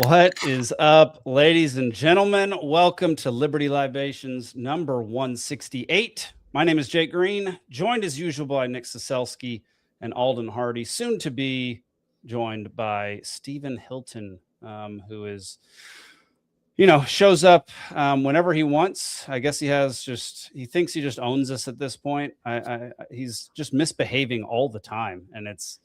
What is up, ladies and gentlemen? Welcome to Liberty Libations number 168. My name is Jake Green, joined as usual by Nick Ciesielski and Alden Hardee, soon to be joined by Stephen Hilton, who is, shows up whenever he wants. I guess he thinks he just owns us at this point. He's just misbehaving all the time, and it's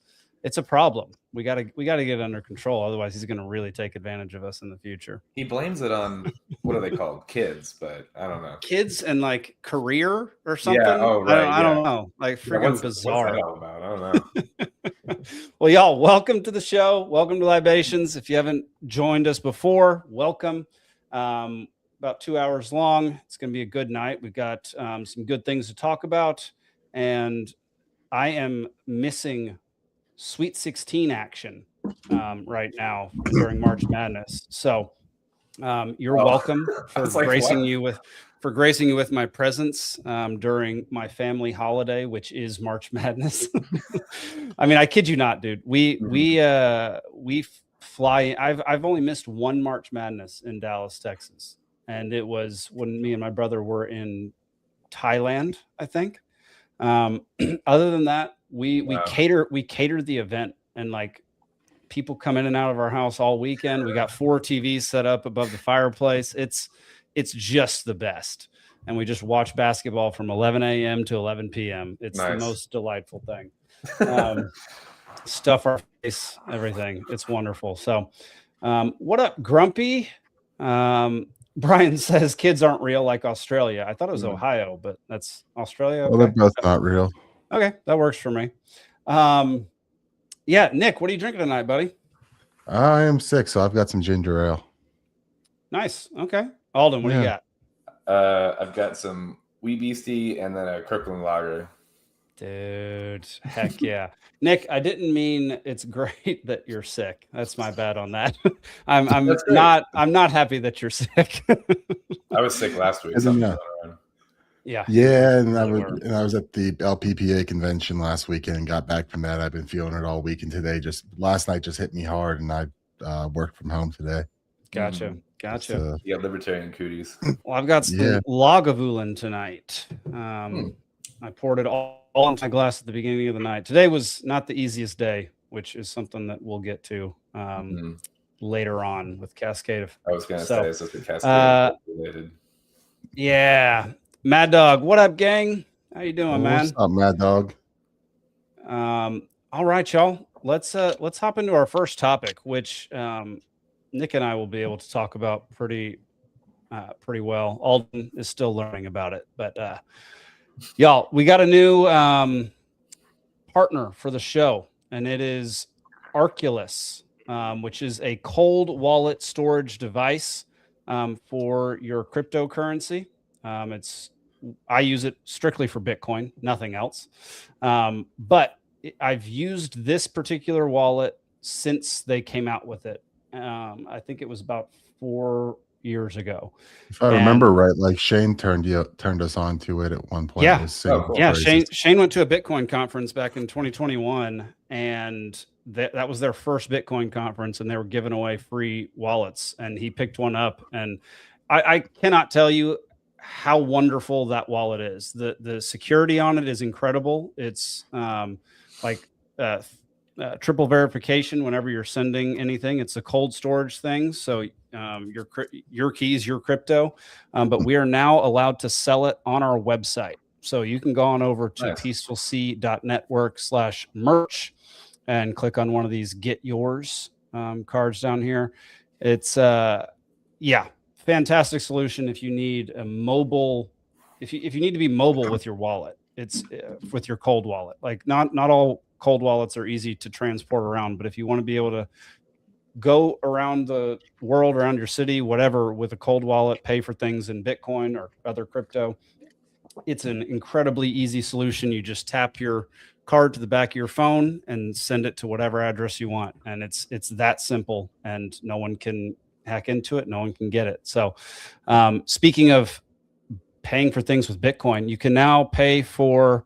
a problem. We gotta get it under control. Otherwise, he's gonna really take advantage of us in the future. He blames it on what are they called? Kids, but I don't know. Kids and like career or something. Yeah. Oh, right. I don't know. Like freaking bizarre. What's that all about? I don't know. Well, y'all, welcome to the show. Welcome to Libations. If you haven't joined us before, welcome. About 2 hours long. It's gonna be a good night. We've got some good things to talk about, and I am missing Sweet 16 action right now during March Madness. So you're welcome for gracing you with my presence during my family holiday, which is March Madness. I mean, I kid you not, dude. We fly. I've only missed one March Madness in Dallas, Texas, and it was when me and my brother were in Thailand, I think. Other than that, we cater the event, and like people come in and out of our house all weekend. We got 4 TVs set up above the fireplace. It's just the best. And we just watch basketball from 11 a.m. to 11 p.m. It's nice. The most delightful thing. Stuff our face, everything. It's wonderful. So what up, Grumpy? Brian says kids aren't real like Australia. I thought it was Ohio, but that's Australia. Okay. Well, they're both not real. Okay, that works for me. Yeah, Nick, what are you drinking tonight, buddy? I am sick, so I've got some ginger ale. Nice. Okay. Alden, what do you got? I've got some Wee Beastie and then a Kirkland Lager. Dude, heck yeah. Nick, I didn't mean it's great that you're sick. That's my bad on that. I'm not happy that you're sick. I was sick last week. Yeah. And I was at the LPPA convention last weekend and got back from that. I've been feeling it all week, and today last night just hit me hard, and I worked from home today. Gotcha. You got libertarian cooties. Well, I've got some Lagavulin tonight. I poured it all into my glass at the beginning of the night. Today was not the easiest day, which is something that we'll get to later on with Cascade Effect. I was going to say, is this the Cascade related? Yeah. Mad Dog, what up, gang? How you doing, man? What's up, Mad Dog? All right, y'all. Let's hop into our first topic, which Nick and I will be able to talk about pretty well. Alden is still learning about it, but y'all, we got a new partner for the show, and it is Arculus, which is a cold wallet storage device for your cryptocurrency. I use it strictly for Bitcoin, nothing else. But I've used this particular wallet since they came out with it. I think it was about 4 years ago. If I remember right, like Shane turned us on to it at one point. Yeah. Shane went to a Bitcoin conference back in 2021, and that was their first Bitcoin conference, and they were giving away free wallets, and he picked one up, and I cannot tell you how wonderful that wallet is. The security on it is incredible. It's triple verification whenever you're sending anything. It's a cold storage thing, so your keys, your crypto, but we are now allowed to sell it on our website. So you can go on over to peacefulc.network/merch and click on one of these get yours cards down here. It's fantastic solution if you need a mobile, if you need to be mobile with your wallet. It's with your cold wallet. Like not all cold wallets are easy to transport around, but if you want to be able to go around the world, around your city, whatever, with a cold wallet, pay for things in Bitcoin or other crypto, it's an incredibly easy solution. You just tap your card to the back of your phone and send it to whatever address you want, and it's that simple, and no one can hack into it, no one can get it. So speaking of paying for things with Bitcoin, you can now pay for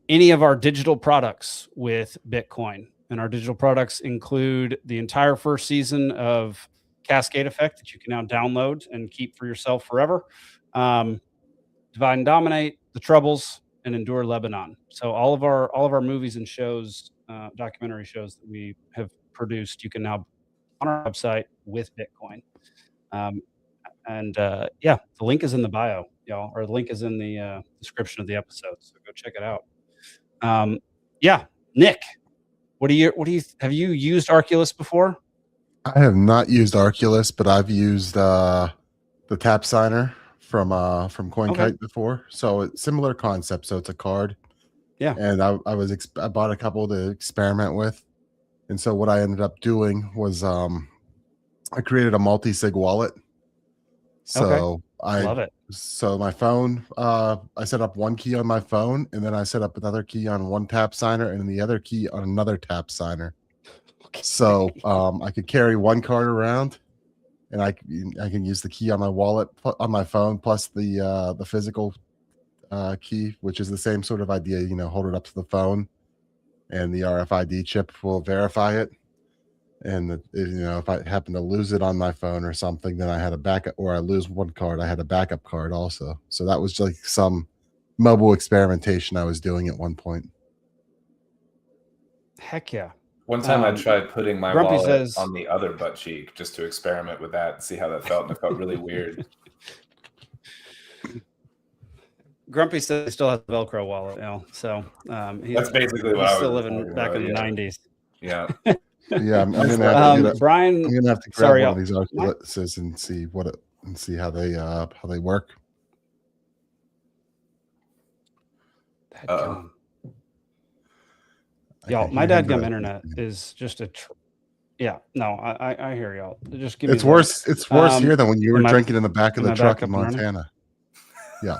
any of our digital products with Bitcoin. And our digital products include the entire first season of Cascade Effect that you can now download and keep for yourself forever. Divide and Dominate, The Troubles, and Endure Lebanon. So all of our movies and shows, documentary shows that we have produced, you can now on our website with Bitcoin. Yeah, the link is in the bio, y'all, or the link is in the description of the episode. So go check it out. Yeah, Nick, have you used Arculus before? I have not used Arculus, but I've used the tap signer from CoinKite before. So it's similar concept. So it's a card. Yeah. And I bought a couple to experiment with. And so what I ended up doing was I created a multi-sig wallet. So I love it. So my phone, I set up one key on my phone, and then I set up another key on one tap signer and the other key on another tap signer. So I could carry one card around, and I can use the key on my wallet on my phone plus the physical key, which is the same sort of idea. You know, hold it up to the phone, and the RFID chip will verify it. And if I happen to lose it on my phone or something, then I had a backup, or I lose one card, I had a backup card also. So that was like some mobile experimentation I was doing at one point. Heck yeah. One time I tried putting my wallet on the other butt cheek just to experiment with that and see how that felt, and it felt really weird. Grumpy says he still has the Velcro wallet now. So that's basically what I was still living back in the 90s. Yeah. Yeah, I'm gonna have to Brian. I'm gonna have to grab one of these Oculuses and see how they work. Y'all, my dadgum internet is just yeah. No, I hear y'all. Just give me. It's worse. It's worse here than when you were drinking in the back of the truck in Montana. Yeah.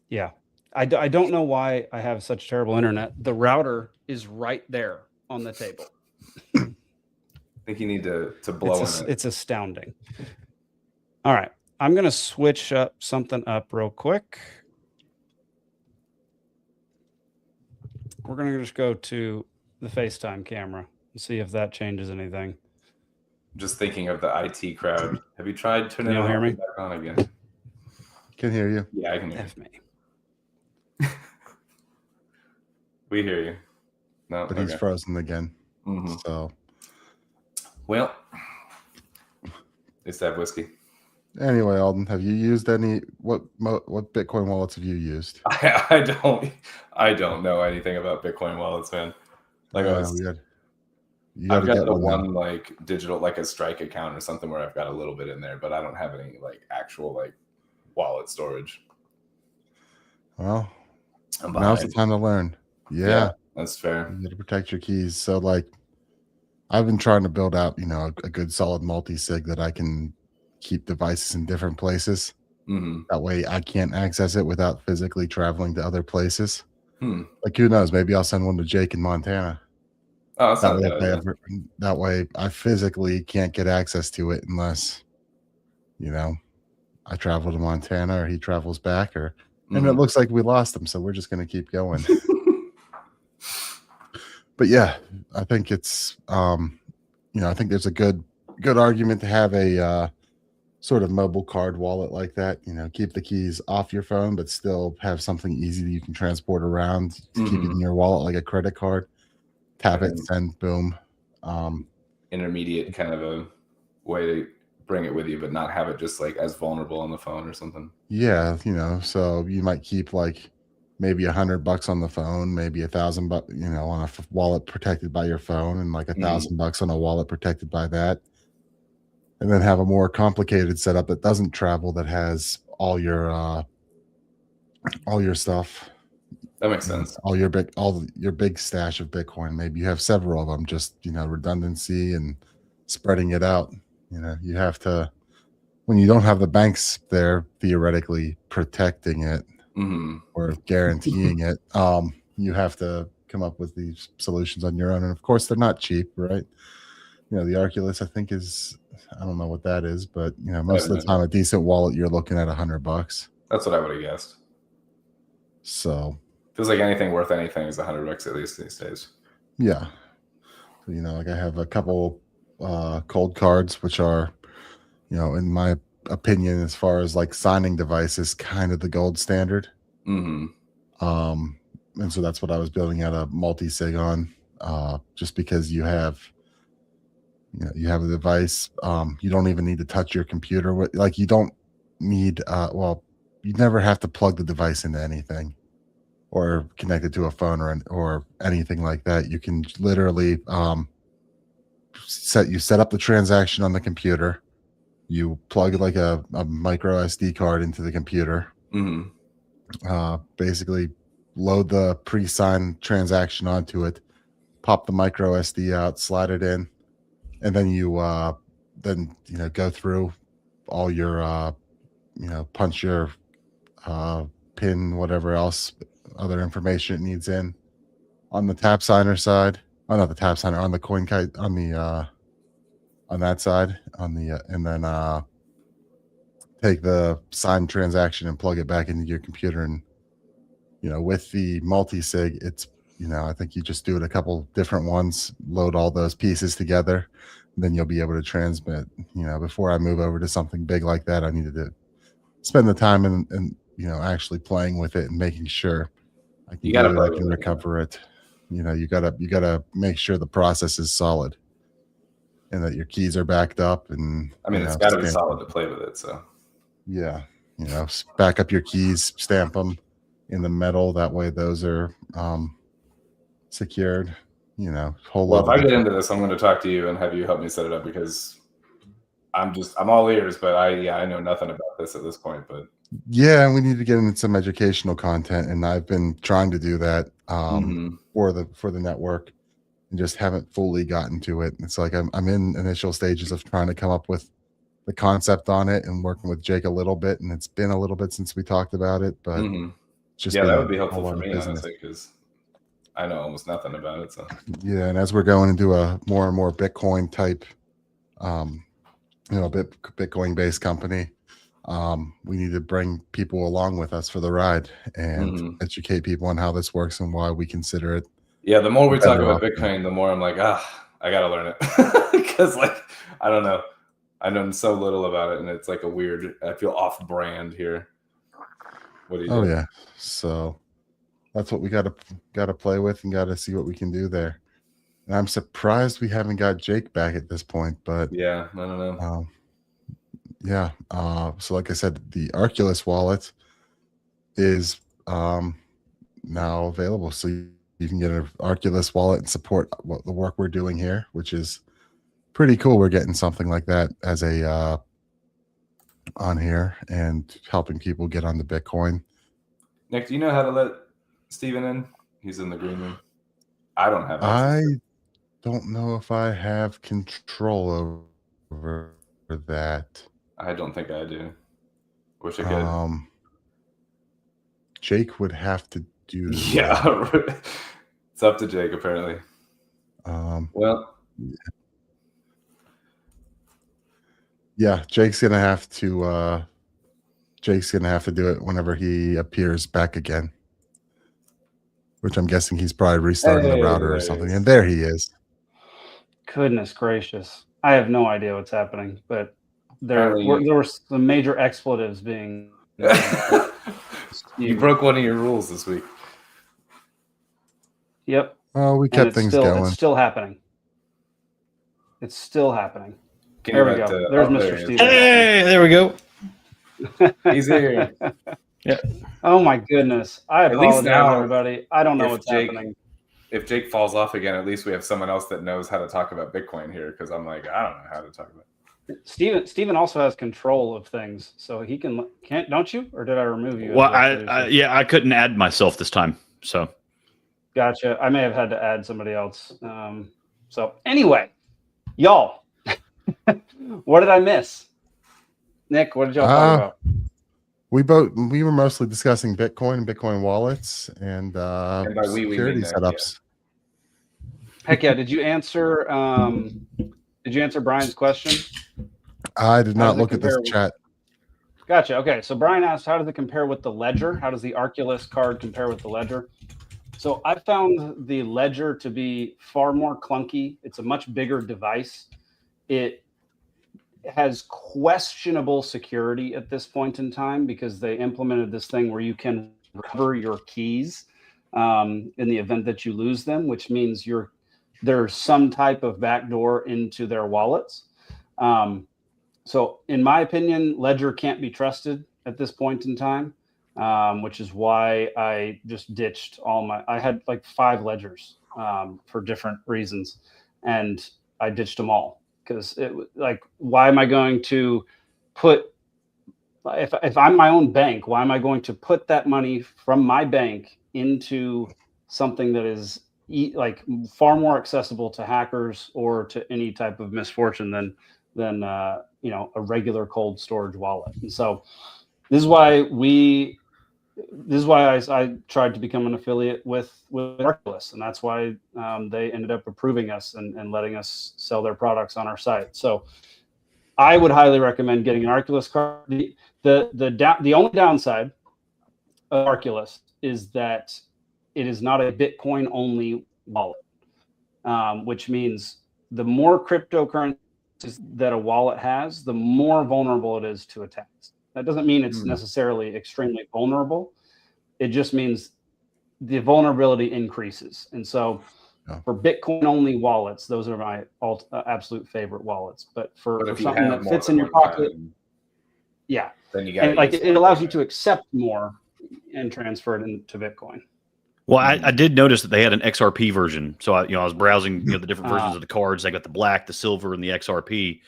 Yeah, I don't know why I have such terrible internet. The router is right there on the table. I think you need to blow it. It's astounding. All right, I'm gonna switch something up real quick. We're gonna just go to the FaceTime camera and see if that changes anything. Just thinking of the IT crowd. Have you tried turning it back on again? Can hear you. Yeah, I can hear you. We hear you. No, but he's frozen again. Mm-hmm. So, well, it's that whiskey. Anyway, Alden, have you used any? What Bitcoin wallets have you used? I don't know anything about Bitcoin wallets, man. Like I've got the one like digital, like a Strike account or something where I've got a little bit in there, but I don't have any like actual like wallet storage. Well, now's the time to learn. Yeah, that's fair. You got to protect your keys. So, like, I've been trying to build out, a good solid multi-sig that I can keep devices in different places. Mm-hmm. That way, I can't access it without physically traveling to other places. Hmm. Like, who knows? Maybe I'll send one to Jake in Montana. Oh, that's not bad. That way, I physically can't get access to it unless, I travel to Montana or he travels back, and it looks like we lost him, so we're just going to keep going. But yeah, I think it's, I think there's a good argument to have a sort of mobile card wallet like that. Keep the keys off your phone, but still have something easy that you can transport around to keep it in your wallet, like a credit card. Tap it, send, boom. Intermediate kind of a way to bring it with you, but not have it just like as vulnerable on the phone or something. Yeah, so you might keep like maybe $100 on the phone, maybe $1,000, on a wallet protected by your phone, and like $1,000 on a wallet protected by that, and then have a more complicated setup that doesn't travel, that has all your stuff. That makes sense. All your big stash of Bitcoin. Maybe you have several of them, just redundancy and spreading it out. You have to, when you don't have the banks there theoretically protecting it or guaranteeing it, you have to come up with these solutions on your own. And of course, they're not cheap, right? The Arculus, I think, is, I don't know what that is, but most of the time, a decent wallet, you're looking at $100. That's what I would have guessed. So feels like anything worth anything is $100 at least these days. Yeah. So, like I have a couple cold cards, which are, in my opinion, as far as like signing devices, kind of the gold standard. Mm-hmm. And so that's what I was building out a multi-sig on, just because you have a device. You don't even need to touch your computer. Like you don't need, you never have to plug the device into anything or connect it to a phone or anything like that. You can literally set up the transaction on the computer. You plug like a micro SD card into the computer. Mm-hmm. Basically load the pre-signed transaction onto it, pop the micro SD out, slide it in, and then you go through all your punch your pin, whatever else other information it needs in on the tap signer side. Oh, not the tap signer, on the coin kite, on the on that side, on the and then take the signed transaction and plug it back into your computer. And with the multi-sig, it's I think you just do it a couple different ones, load all those pieces together, then you'll be able to transmit. Before I move over to something big like that, I needed to spend the time and actually playing with it and making sure I can I can recover it. You gotta make sure the process is solid and that your keys are backed up. And I mean, it's got to be solid to play with it. So yeah, back up your keys, stamp them in the metal. That way, those are secured. Well, if I get into this, I'm going to talk to you and have you help me set it up, because I'm all ears, but I know nothing about this at this point. But yeah, we need to get into some educational content, and I've been trying to do that for the network, and just haven't fully gotten to it. It's like I'm in initial stages of trying to come up with the concept on it and working with Jake a little bit, and it's been a little bit since we talked about it, but just that would be helpful for me, honestly, because I know almost nothing about it. So yeah, and as we're going into a more and more Bitcoin type, Bitcoin based company, we need to bring people along with us for the ride and educate people on how this works and why we consider it. Yeah, the more we talk about Bitcoin, the more I'm like, I gotta learn it, because I don't know, I know so little about it, and it's like I feel off brand here. What do you? Oh yeah, so that's what we gotta play with and gotta see what we can do there. And I'm surprised we haven't got Jake back at this point, but yeah, I don't know. Yeah. So like I said, the Arculus wallet is now available. So you can get an Arculus wallet and support the work we're doing here, which is pretty cool. We're getting something like that as a on here and helping people get on the Bitcoin. Nick, do you know how to let Steven in? He's in the green room. I don't have access. I don't know if I have control over that. I don't think I do. Wish I could. Jake would have to do that. Yeah. It's up to Jake, apparently. Well. Yeah, Jake's gonna have to do it whenever he appears back again. Which I'm guessing he's probably restarting the router or something. And there he is. Goodness gracious. I have no idea what's happening, but there were some major expletives being. You broke one of your rules this week. Yep. Oh, we kept things going. It's still happening. It's still happening. There we go. There's Mr. Steven. Hey, there we go. He's here. Yeah. Oh my goodness. I apologize, everybody. I don't know what's happening. If Jake falls off again, at least we have someone else that knows how to talk about Bitcoin here, because I'm like, I don't know how to talk about it. Steven also has control of things, so he can't, don't you? Or did I remove you? Well, I couldn't add myself this time, so. Gotcha. I may have had to add somebody else. So anyway, y'all, what did I miss? Nick, what did y'all talk about? We were mostly discussing Bitcoin and Bitcoin wallets and security setups. Heck yeah! Did you answer Brian's question? I did not look at this chat. Gotcha. Okay, so Brian asked, how does it compare with the Ledger? How does the Arculus card compare with the Ledger? So I found the Ledger to be far more clunky. It's a much bigger device. It has questionable security at this point in time because they implemented this thing where you can recover your keys in the event that you lose them, which means there's some type of backdoor into their wallets. So in my opinion, Ledger can't be trusted at this point in time, which is why I just ditched I had like 5 Ledgers for different reasons, and I ditched them all because why am I going to put, if I'm my own bank, why am I going to put that money from my bank into something that is far more accessible to hackers or to any type of misfortune than a regular cold storage wallet? And so this is why I tried to become an affiliate with Arculus, and that's why they ended up approving us and letting us sell their products on our site. So I would highly recommend getting an Arculus card. The only downside of Arculus is that it is not a Bitcoin only wallet, which means the more cryptocurrencies that a wallet has, the more vulnerable it is to attacks. That doesn't mean it's necessarily extremely vulnerable. It just means the vulnerability increases. And so for Bitcoin only wallets, those are my absolute favorite wallets. But for something that fits in your pocket, then you got it allows you to accept more and transfer it into Bitcoin. Well, I did notice that they had an XRP version. So I was browsing the different versions of the cards. They got the black, the silver, and the XRP.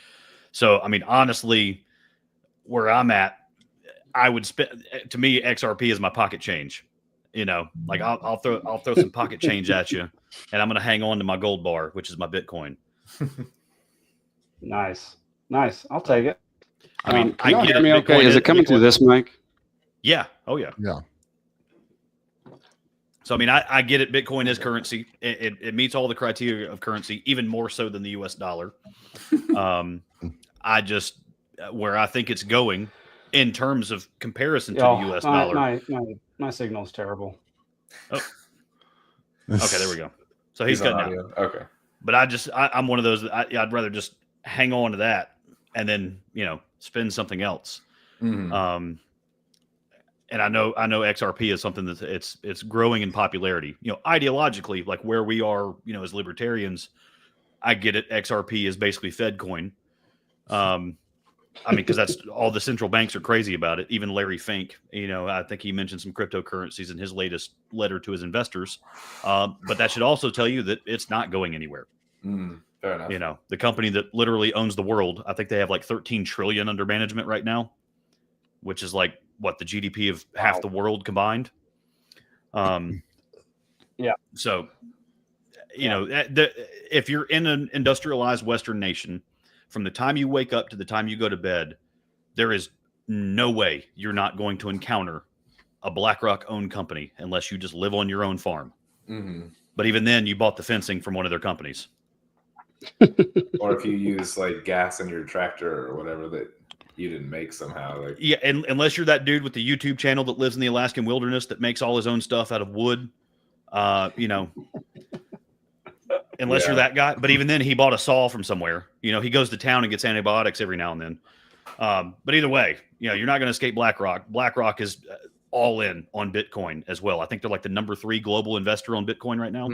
So I mean, honestly, where I'm at, I would spend, to me, XRP is my pocket change. I'll throw some pocket change at you, and I'm going to hang on to my gold bar, which is my Bitcoin. Nice. I'll take it. I mean, can you hear me okay? Is it coming through this mic? Yeah. Oh yeah. Yeah. So, I mean, I get it. Bitcoin is currency. It meets all the criteria of currency, even more so than the US dollar. Where I think it's going in terms of comparison to the US dollar. My signal's terrible. Oh. Okay, there we go. So he's cutting out. Okay. But I'm one of those that I'd rather just hang on to that and then, spend something else. Mm-hmm. And I know XRP is something that it's growing in popularity. Ideologically, like where we are, as libertarians, I get it. XRP is basically Fed coin. Because that's all the central banks are crazy about it. Even Larry Fink, I think he mentioned some cryptocurrencies in his latest letter to his investors. But that should also tell you that it's not going anywhere. Fair enough. The company that literally owns the world, I think they have like 13 trillion under management right now, which is like the GDP of half the world combined. Yeah. So, if you're in an industrialized Western nation, from the time you wake up to the time you go to bed, there is no way you're not going to encounter a BlackRock-owned company unless you just live on your own farm. Mm-hmm. But even then, you bought the fencing from one of their companies. Or if you use like gas in your tractor or whatever that you didn't make somehow. Yeah, and unless you're that dude with the YouTube channel that lives in the Alaskan wilderness that makes all his own stuff out of wood, unless you're that guy. But even then, he bought a saw from somewhere. He goes to town and gets antibiotics every now and then. But either way, you're not going to escape BlackRock. BlackRock is all in on Bitcoin as well. I think they're like the number 3 global investor on Bitcoin right now.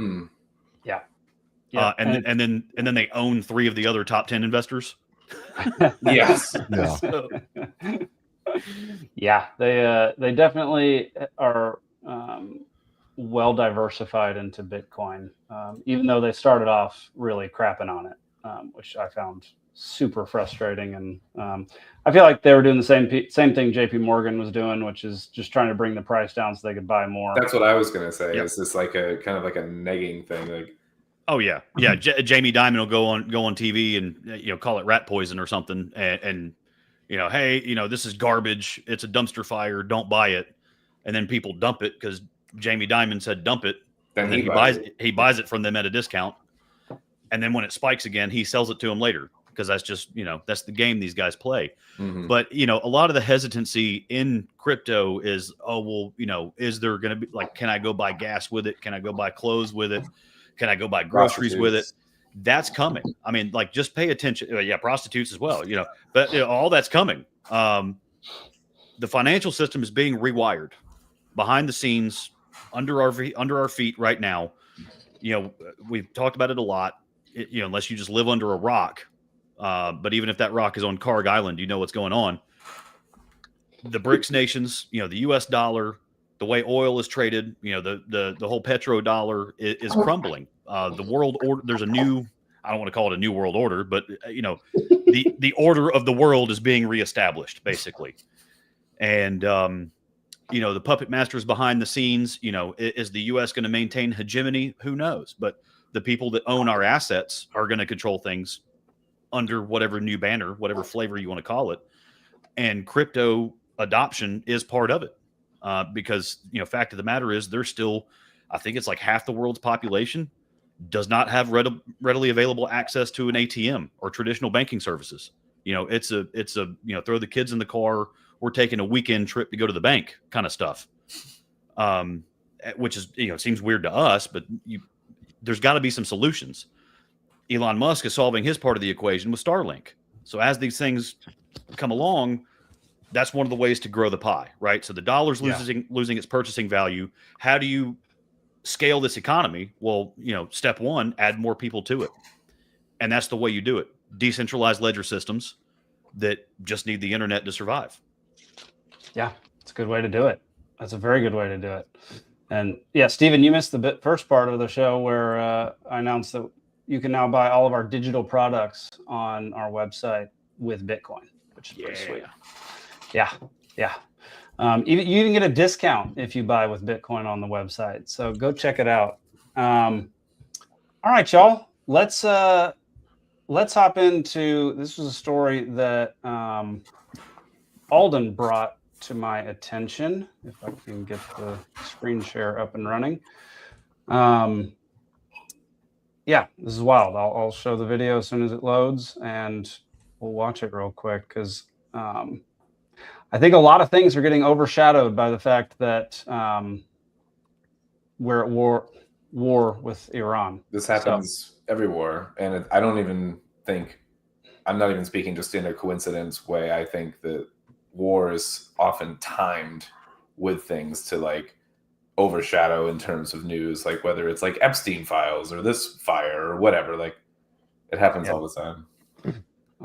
Yeah. And then they own 3 of the other top 10 investors. Yes. Yeah. They definitely are well diversified into Bitcoin, even though they started off really crapping on it, which I found super frustrating. And I feel like they were doing the same thing JP Morgan was doing, which is just trying to bring the price down so they could buy more. That's what I was going to say. Yep. Is this like a kind of like a negging thing? Like, oh yeah. Jamie Dimon will go on TV and call it rat poison or something, and hey, this is garbage. It's a dumpster fire. Don't buy it. And then people dump it because Jamie Dimon said dump it. Then he buys it from them at a discount. And then when it spikes again, he sells it to them later because that's just, that's the game these guys play. But, a lot of the hesitancy in crypto is, is there going to be like, can I go buy gas with it? Can I go buy clothes with it? Can I go buy groceries with it? That's coming. I mean, like, just pay attention. Yeah, prostitutes as well, but all that's coming. The financial system is being rewired behind the scenes, under our feet right now. We've talked about it a lot. Unless you just live under a rock. But even if that rock is on Karg Island, you know what's going on. The BRICS nations, the U.S. dollar, the way oil is traded, the whole petrodollar is crumbling. The world order, there's a new, I don't want to call it a new world order, but the order of the world is being reestablished, basically. And the puppet masters behind the scenes, is the U.S. going to maintain hegemony? Who knows? But the people that own our assets are going to control things under whatever new banner, whatever flavor you want to call it. And crypto adoption is part of it. Because, fact of the matter is there's still, I think it's like half the world's population does not have readily available access to an ATM or traditional banking services. It's a throw the kids in the car, we're taking a weekend trip to go to the bank kind of stuff. Which is, seems weird to us, but there's got to be some solutions. Elon Musk is solving his part of the equation with Starlink. So as these things come along, that's one of the ways to grow the pie, right? So the dollar's losing its purchasing value. How do you scale this economy? Well, step one, add more people to it. And that's the way you do it. Decentralized ledger systems that just need the internet to survive. Yeah, it's a good way to do it. That's a very good way to do it. And yeah, Stephen, you missed the first part of the show where I announced that you can now buy all of our digital products on our website with Bitcoin, which is pretty sweet. Yeah. You even get a discount if you buy with Bitcoin on the website. So go check it out. All right, y'all. Let's hop into, this was a story that Alden brought to my attention. If I can get the screen share up and running. Yeah, this is wild. I'll show the video as soon as it loads, and we'll watch it real quick because I think a lot of things are getting overshadowed by the fact that we're at war with Iran. This happens every war, and I don't even think, I'm not even speaking just in a coincidence way. I think that war is often timed with things to like overshadow in terms of news, like whether it's like Epstein files or this fire or whatever. Like it happens all the time.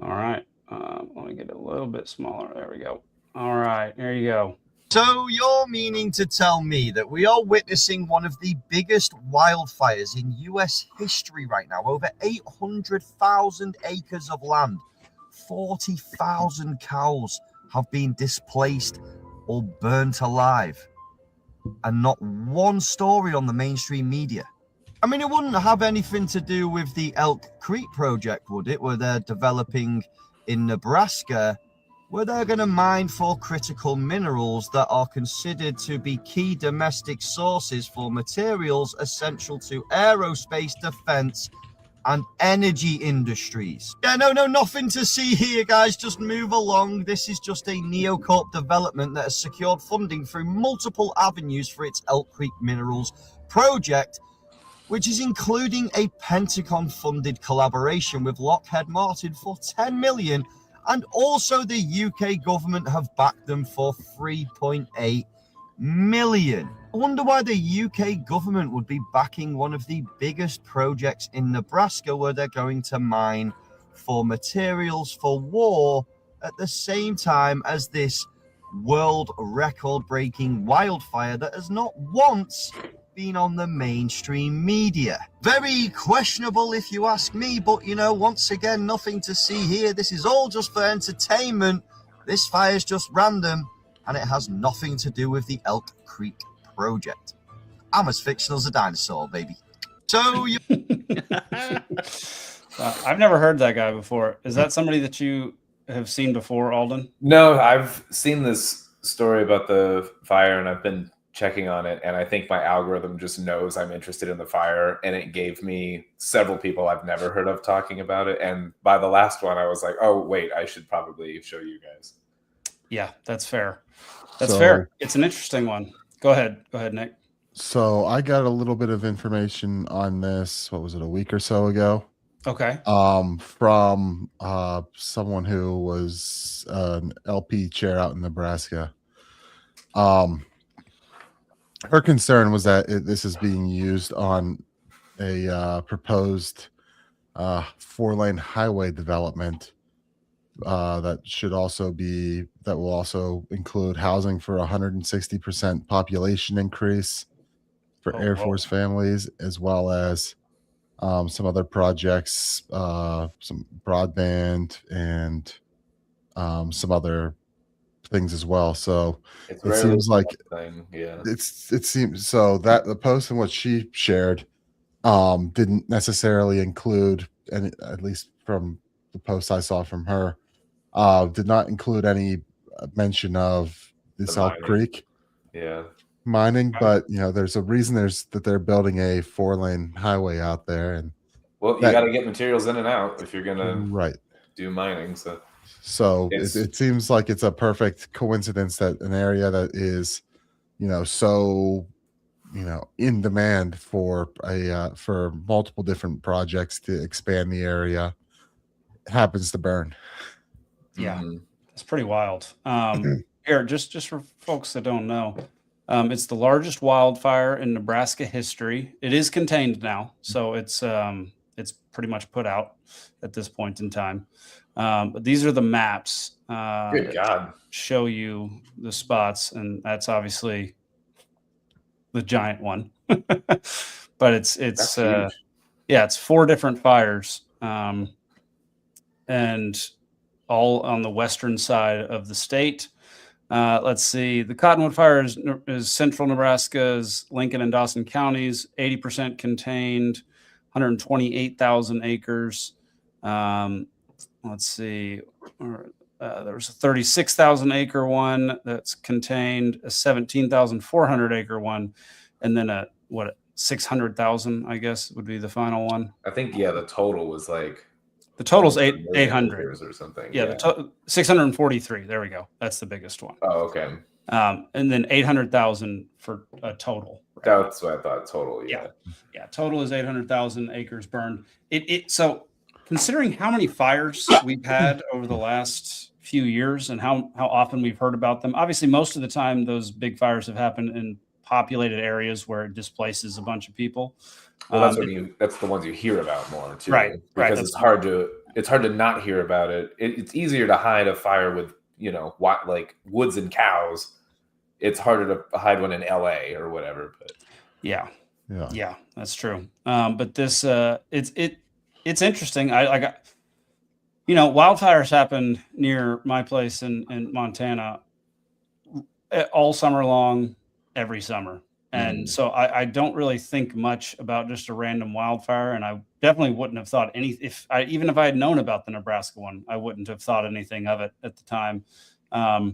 All right. Let me get it a little bit smaller. There we go. All right. There you go. So you're meaning to tell me that we are witnessing one of the biggest wildfires in US history right now? Over 800,000 acres of land, 40,000 cows have been displaced or burnt alive, and not one story on the mainstream media. I mean, it wouldn't have anything to do with the Elk Creek project, would it? Where they're developing in Nebraska, where they're going to mine for critical minerals that are considered to be key domestic sources for materials essential to aerospace, defense, and energy industries. Yeah, no, nothing to see here, guys. Just move along. This is just a neocorp development that has secured funding through multiple avenues for its Elk Creek Minerals project, which is including a Pentagon-funded collaboration with Lockheed Martin for $10 million, and also the UK government have backed them for $3.8 million. I wonder why the UK government would be backing one of the biggest projects in Nebraska, where they're going to mine for materials for war at the same time as this world record-breaking wildfire that has not once been on the mainstream media. Very questionable if you ask me, but once again, nothing to see here. This is all just for entertainment. This fire is just random, and it has nothing to do with the Elk Creek project. I'm as fictional as a dinosaur, baby. So you I've never heard that guy before. Is that somebody that you have seen before, Alden? No, I've seen this story about the fire, and I've been checking on it, and I think my algorithm just knows I'm interested in the fire, and it gave me several people I've never heard of talking about it. And by the last one, I was like, oh wait, I should probably show you guys. Yeah, that's fair. That's fair. It's an interesting one. Go ahead, Nick. So I got a little bit of information on this. What was it, a week or so ago? Okay. From someone who was an LP chair out in Nebraska. Her concern was that this is being used on a proposed 4-lane highway development that will also include housing for 160% population increase for Air Force families, as well as some other projects, some broadband and some other things as well. So it seems like it seems so that the post and what she shared didn't necessarily include, and at least from the post I saw from her, did not include any mention of this Elk Creek mining. But there's a reason that they're building a 4-lane highway out there, and you got to get materials in and out if you're gonna do mining. So it seems like it's a perfect coincidence that an area that is, so, in demand for for multiple different projects to expand the area happens to burn. Yeah, it's pretty wild. Here, just for folks that don't know, it's the largest wildfire in Nebraska history. It is contained now, so it's pretty much put out at this point in time. But these are the maps. Good God. Show you the spots, and that's obviously the giant one. But it's 4 different fires, and all on the western side of the state. Let's see. The Cottonwood Fire is central Nebraska's Lincoln and Dawson counties, 80% contained, 128,000 acres. Let's see. There was a 36,000 acre one that's contained, a 17,400 acre one, and then a 600,000, I guess, would be the final one. I think the total was like the total's 800 or something. Yeah, 643. There we go. That's the biggest one. Oh, okay. And then 800,000 for a total. That's what I thought. Total. Yeah. Total is 800,000 acres burned. So considering how many fires we've had over the last few years and how often we've heard about them, obviously most of the time those big fires have happened in populated areas where it displaces a bunch of people. Well, that's the ones you hear about more too, right? Because it's hard to not hear about it. It's easier to hide a fire with like woods and cows. It's harder to hide one in LA or whatever. But yeah, that's true. But this it's interesting. I got wildfires happened near my place in Montana all summer long, every summer. And so I don't really think much about just a random wildfire. And I definitely wouldn't have thought even if I had known about the Nebraska one, I wouldn't have thought anything of it at the time. I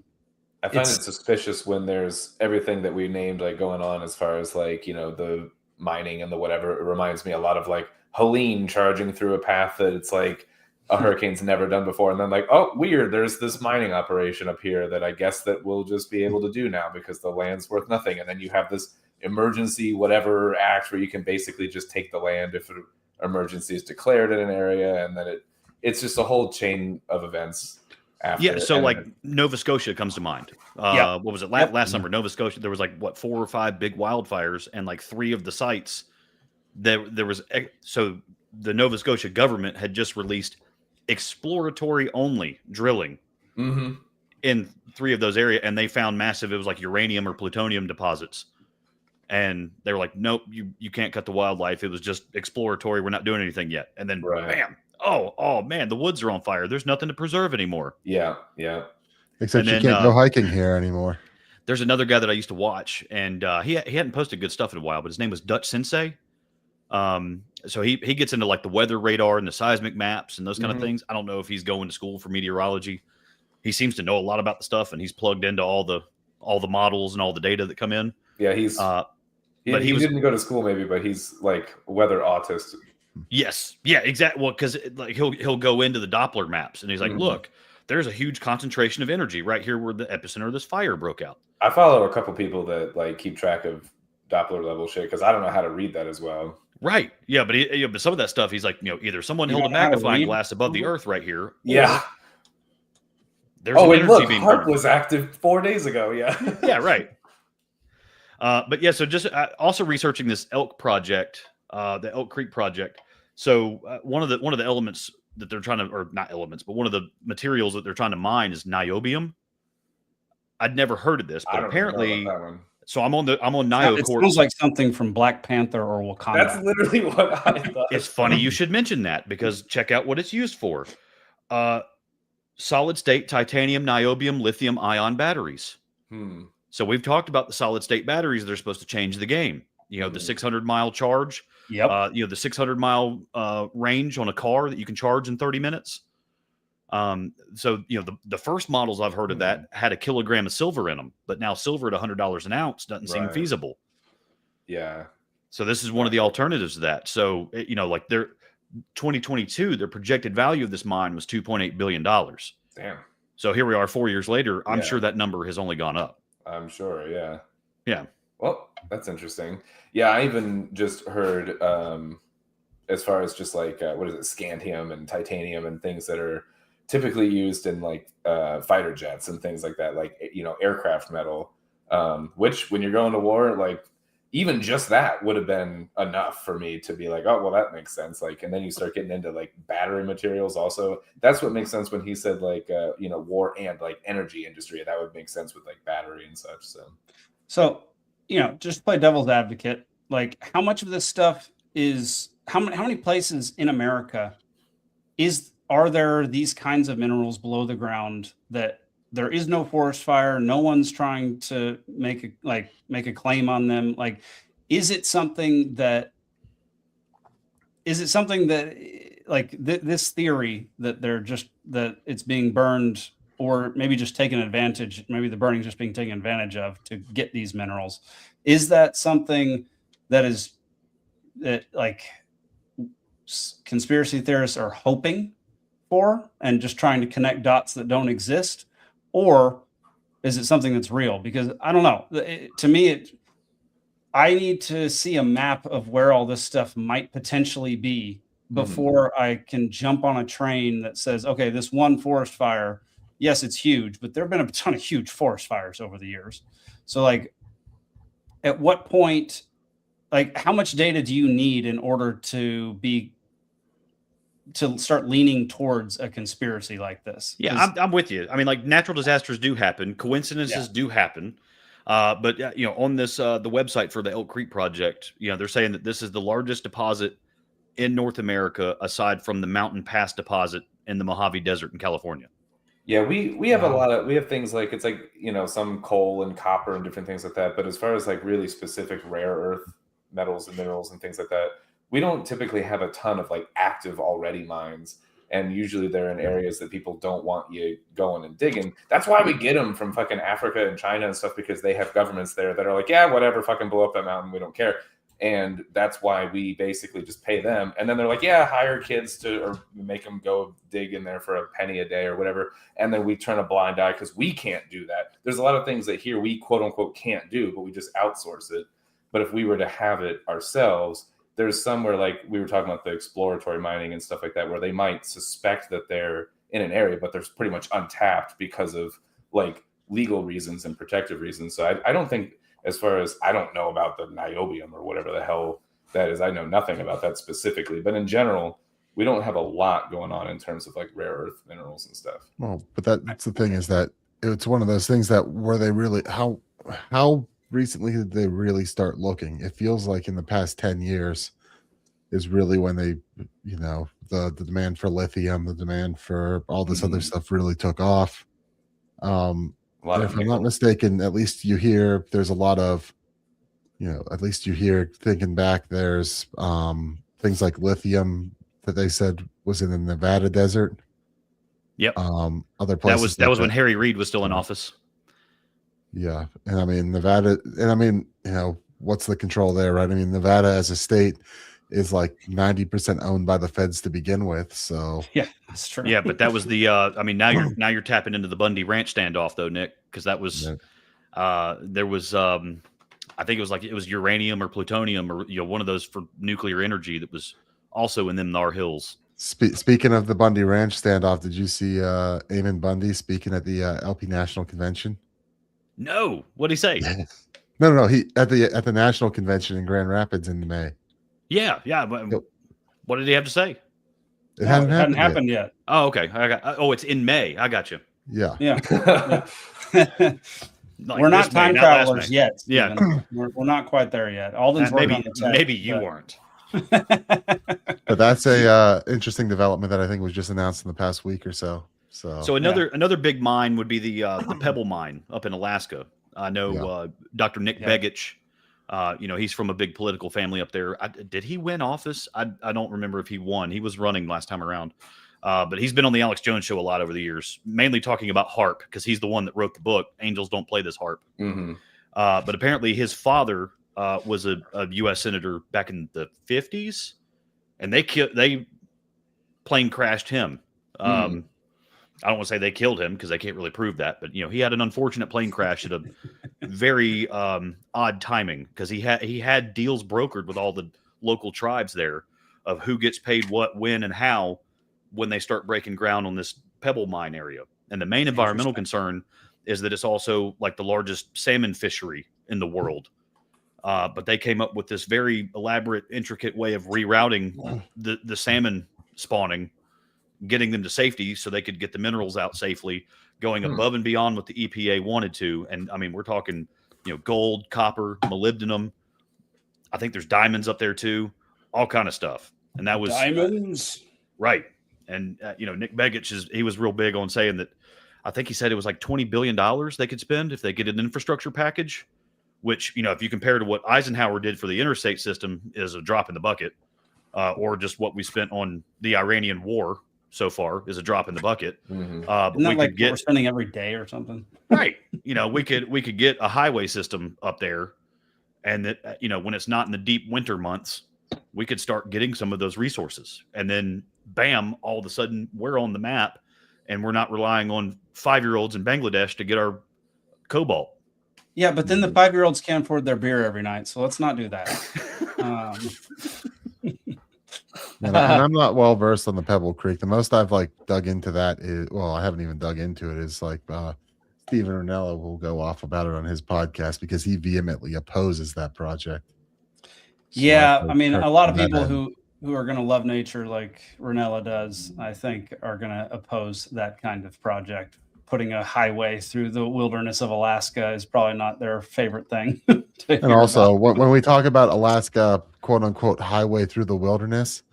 find it suspicious when there's everything that we named like going on as far as like, the mining and the whatever. It reminds me a lot of like Helene charging through a path that it's like a hurricane's never done before. And then like, oh, weird, there's this mining operation up here that I guess that we'll just be able to do now because the land's worth nothing. And then you have this emergency whatever act where you can basically just take the land if an emergency is declared in an area, and then it's just a whole chain of events after. So like Nova Scotia comes to mind. What was it last summer? Nova Scotia, there was like 4 or 5 big wildfires, and like 3 of the sites there was so the Nova Scotia government had just released exploratory only drilling in 3 of those areas, and they found massive, it was like uranium or plutonium deposits. And they were like, nope, you can't cut the wildlife. It was just exploratory. We're not doing anything yet. And then bam, oh man, the woods are on fire. There's nothing to preserve anymore. Yeah. Except you can't go hiking here anymore. There's another guy that I used to watch, and he hadn't posted good stuff in a while, but his name was Dutch Sensei. So he gets into like the weather radar and the seismic maps and those kind of things. I don't know if he's going to school for meteorology. He seems to know a lot about the stuff, and he's plugged into all the models and all the data that come in. Yeah, he didn't go to school maybe, but he's like weather autist. Yes. Yeah, exactly. Well, because like he'll go into the Doppler maps and he's like, look, there's a huge concentration of energy right here where the epicenter of this fire broke out. I follow a couple people that like keep track of Doppler level shit because I don't know how to read that as well. Right. Yeah, but some of that stuff he's like, either someone held a magnifying glass above the earth right here. Yeah. There's energy look, being HAARP burned. was active 4 days ago. Yeah. Yeah, right. But yeah, so just also researching this elk project, the Elk Creek project. So one of the elements that they're trying to, or not elements, but one of the materials that they're trying to mine is niobium. I'd never heard of this, but apparently, so I'm on NioCorp. It sounds like something from Black Panther or Wakanda. That's literally what I thought. It's funny you should mention that because check out what it's used for. Solid state titanium, niobium, lithium ion batteries. So we've talked about the solid state batteries. They're supposed to change the game. The 600-mile charge. Yep. The 600-mile range on a car that you can charge in 30 minutes. So the first models I've heard of that had a kilogram of silver in them, but now silver at $100 an ounce doesn't seem feasible. Yeah. So this is one of the alternatives to that. So like their 2022, their projected value of this mine was $2.8 billion. Damn. So here we are 4 years later. I'm sure that number has only gone up. I'm sure. Yeah. Yeah. Well, that's interesting. Yeah. I even just heard, as far as just like, what is it? Scandium and titanium and things that are typically used in like fighter jets and things like that, like, aircraft metal, which when you're going to war, like even just that would have been enough for me to be like, oh, well, that makes sense. Like, and then you start getting into like battery materials also. That's what makes sense when he said like, war and like energy industry. That would make sense with like battery and such. So, just play devil's advocate. Like, how much of this stuff is, how many places in America are there these kinds of minerals below the ground that there is no forest fire? No one's trying to make a claim on them. Like, is it something that like this theory that that it's being burned, or maybe just taken advantage, maybe the burning is just being taken advantage of to get these minerals? Is that something that like conspiracy theorists are hoping for and just trying to connect dots that don't exist? Or is it something that's real? Because I don't know. To me, I need to see a map of where all this stuff might potentially be before I can jump on a train that says, okay, this one forest fire, yes, it's huge, but there have been a ton of huge forest fires over the years. So like, at what point, like, how much data do you need in order to start leaning towards a conspiracy like this? Yeah, I'm with you. I mean, like, natural disasters do happen. Coincidences do happen. But on this, the website for the Elk Creek project, they're saying that this is the largest deposit in North America, aside from the Mountain Pass deposit in the Mojave Desert in California. Yeah, we have we have things like, it's like, some coal and copper and different things like that. But as far as like really specific rare earth metals and minerals and things like that, we don't typically have a ton of like active already mines. And usually they're in areas that people don't want you going and digging. That's why we get them from fucking Africa and China and stuff, because they have governments there that are like, yeah, whatever, fucking blow up that mountain. We don't care. And that's why we basically just pay them. And then they're like, yeah, hire kids or make them go dig in there for a penny a day or whatever. And then we turn a blind eye because we can't do that. There's a lot of things that here we quote unquote can't do, but we just outsource it. But if we were to have it ourselves, there's somewhere like we were talking about the exploratory mining and stuff like that, where they might suspect that they're in an area, but they're pretty much untapped because of like legal reasons and protective reasons. So I don't think, as far as, I don't know about the niobium or whatever the hell that is. I know nothing about that specifically, but in general, we don't have a lot going on in terms of like rare earth minerals and stuff. Well, but that's the thing, is that it's one of those things that where they really, how recently did they really start looking? It feels like in the past 10 years is really when they, the demand for lithium, the demand for all this other stuff really took off. If I'm not mistaken, at least you hear there's a lot of, at least you hear, thinking back, there's things like lithium that they said was in the Nevada desert. Yep. Other places. That was when Harry Reid was still in office. Yeah, and I mean Nevada, and I mean what's the control there, right? I mean Nevada as a state is like 90% owned by the feds to begin with. So yeah, that's true. Yeah, but that was the. I mean, now you're tapping into the Bundy Ranch standoff, though, Nick, because that was there was. I think it was uranium or plutonium or one of those for nuclear energy that was also in them Nar Hills. Speaking of the Bundy Ranch standoff, did you see Eamon Bundy speaking at the LP National Convention? No, what'd he say? No. He at the National Convention in Grand Rapids in May. Yeah. But what did he have to say? It hadn't happened yet. Oh, okay. It's in May. I got you. Yeah. We're not time travelers yet. Yeah, we're not quite there yet. Alden's working on the tech, maybe you aren't. But that's a interesting development that I think was just announced in the past week or so. So another big mine would be the Pebble mine up in Alaska. I know Dr. Nick Begich. He's from a big political family up there. Did he win office? I don't remember if he won. He was running last time around. But he's been on the Alex Jones show a lot over the years, mainly talking about harp because he's the one that wrote the book, Angels Don't Play This Harp. Mm-hmm. But apparently his father was a U.S. senator back in the 50s, and they plane crashed him. I don't want to say they killed him because they can't really prove that, but he had an unfortunate plane crash at a very odd timing because he had deals brokered with all the local tribes there of who gets paid what, when, and how when they start breaking ground on this Pebble mine area. And the main environmental concern is that it's also like the largest salmon fishery in the world. But they came up with this very elaborate, intricate way of rerouting the salmon spawning, getting them to safety so they could get the minerals out safely, going above and beyond what the EPA wanted to. And I mean, we're talking, gold, copper, molybdenum. I think there's diamonds up there too, all kind of stuff. And that was diamonds. Right. And, Nick Begich he was real big on saying that I think he said it was like $20 billion they could spend if they get an infrastructure package, which, if you compare to what Eisenhower did for the interstate system is a drop in the bucket, or just what we spent on the Iranian war so far is a drop in the bucket. Mm-hmm. But we could get, we're spending every day or something. Right. We could get a highway system up there and that, when it's not in the deep winter months, we could start getting some of those resources and then bam, all of a sudden we're on the map and we're not relying on 5-year-olds in Bangladesh to get our cobalt. Yeah, but then the 5-year-olds can't afford their beer every night. So let's not do that. And I'm not well versed on the Pebble Creek. The most I've dug into that is, I haven't even dug into it, is Steven Ranella will go off about it on his podcast because he vehemently opposes that project. So I mean, a lot of people who are going to love nature like Ranella does, I think, are going to oppose that kind of project. Putting a highway through the wilderness of Alaska is probably not their favorite thing. And also, when we talk about Alaska, quote unquote, highway through the wilderness,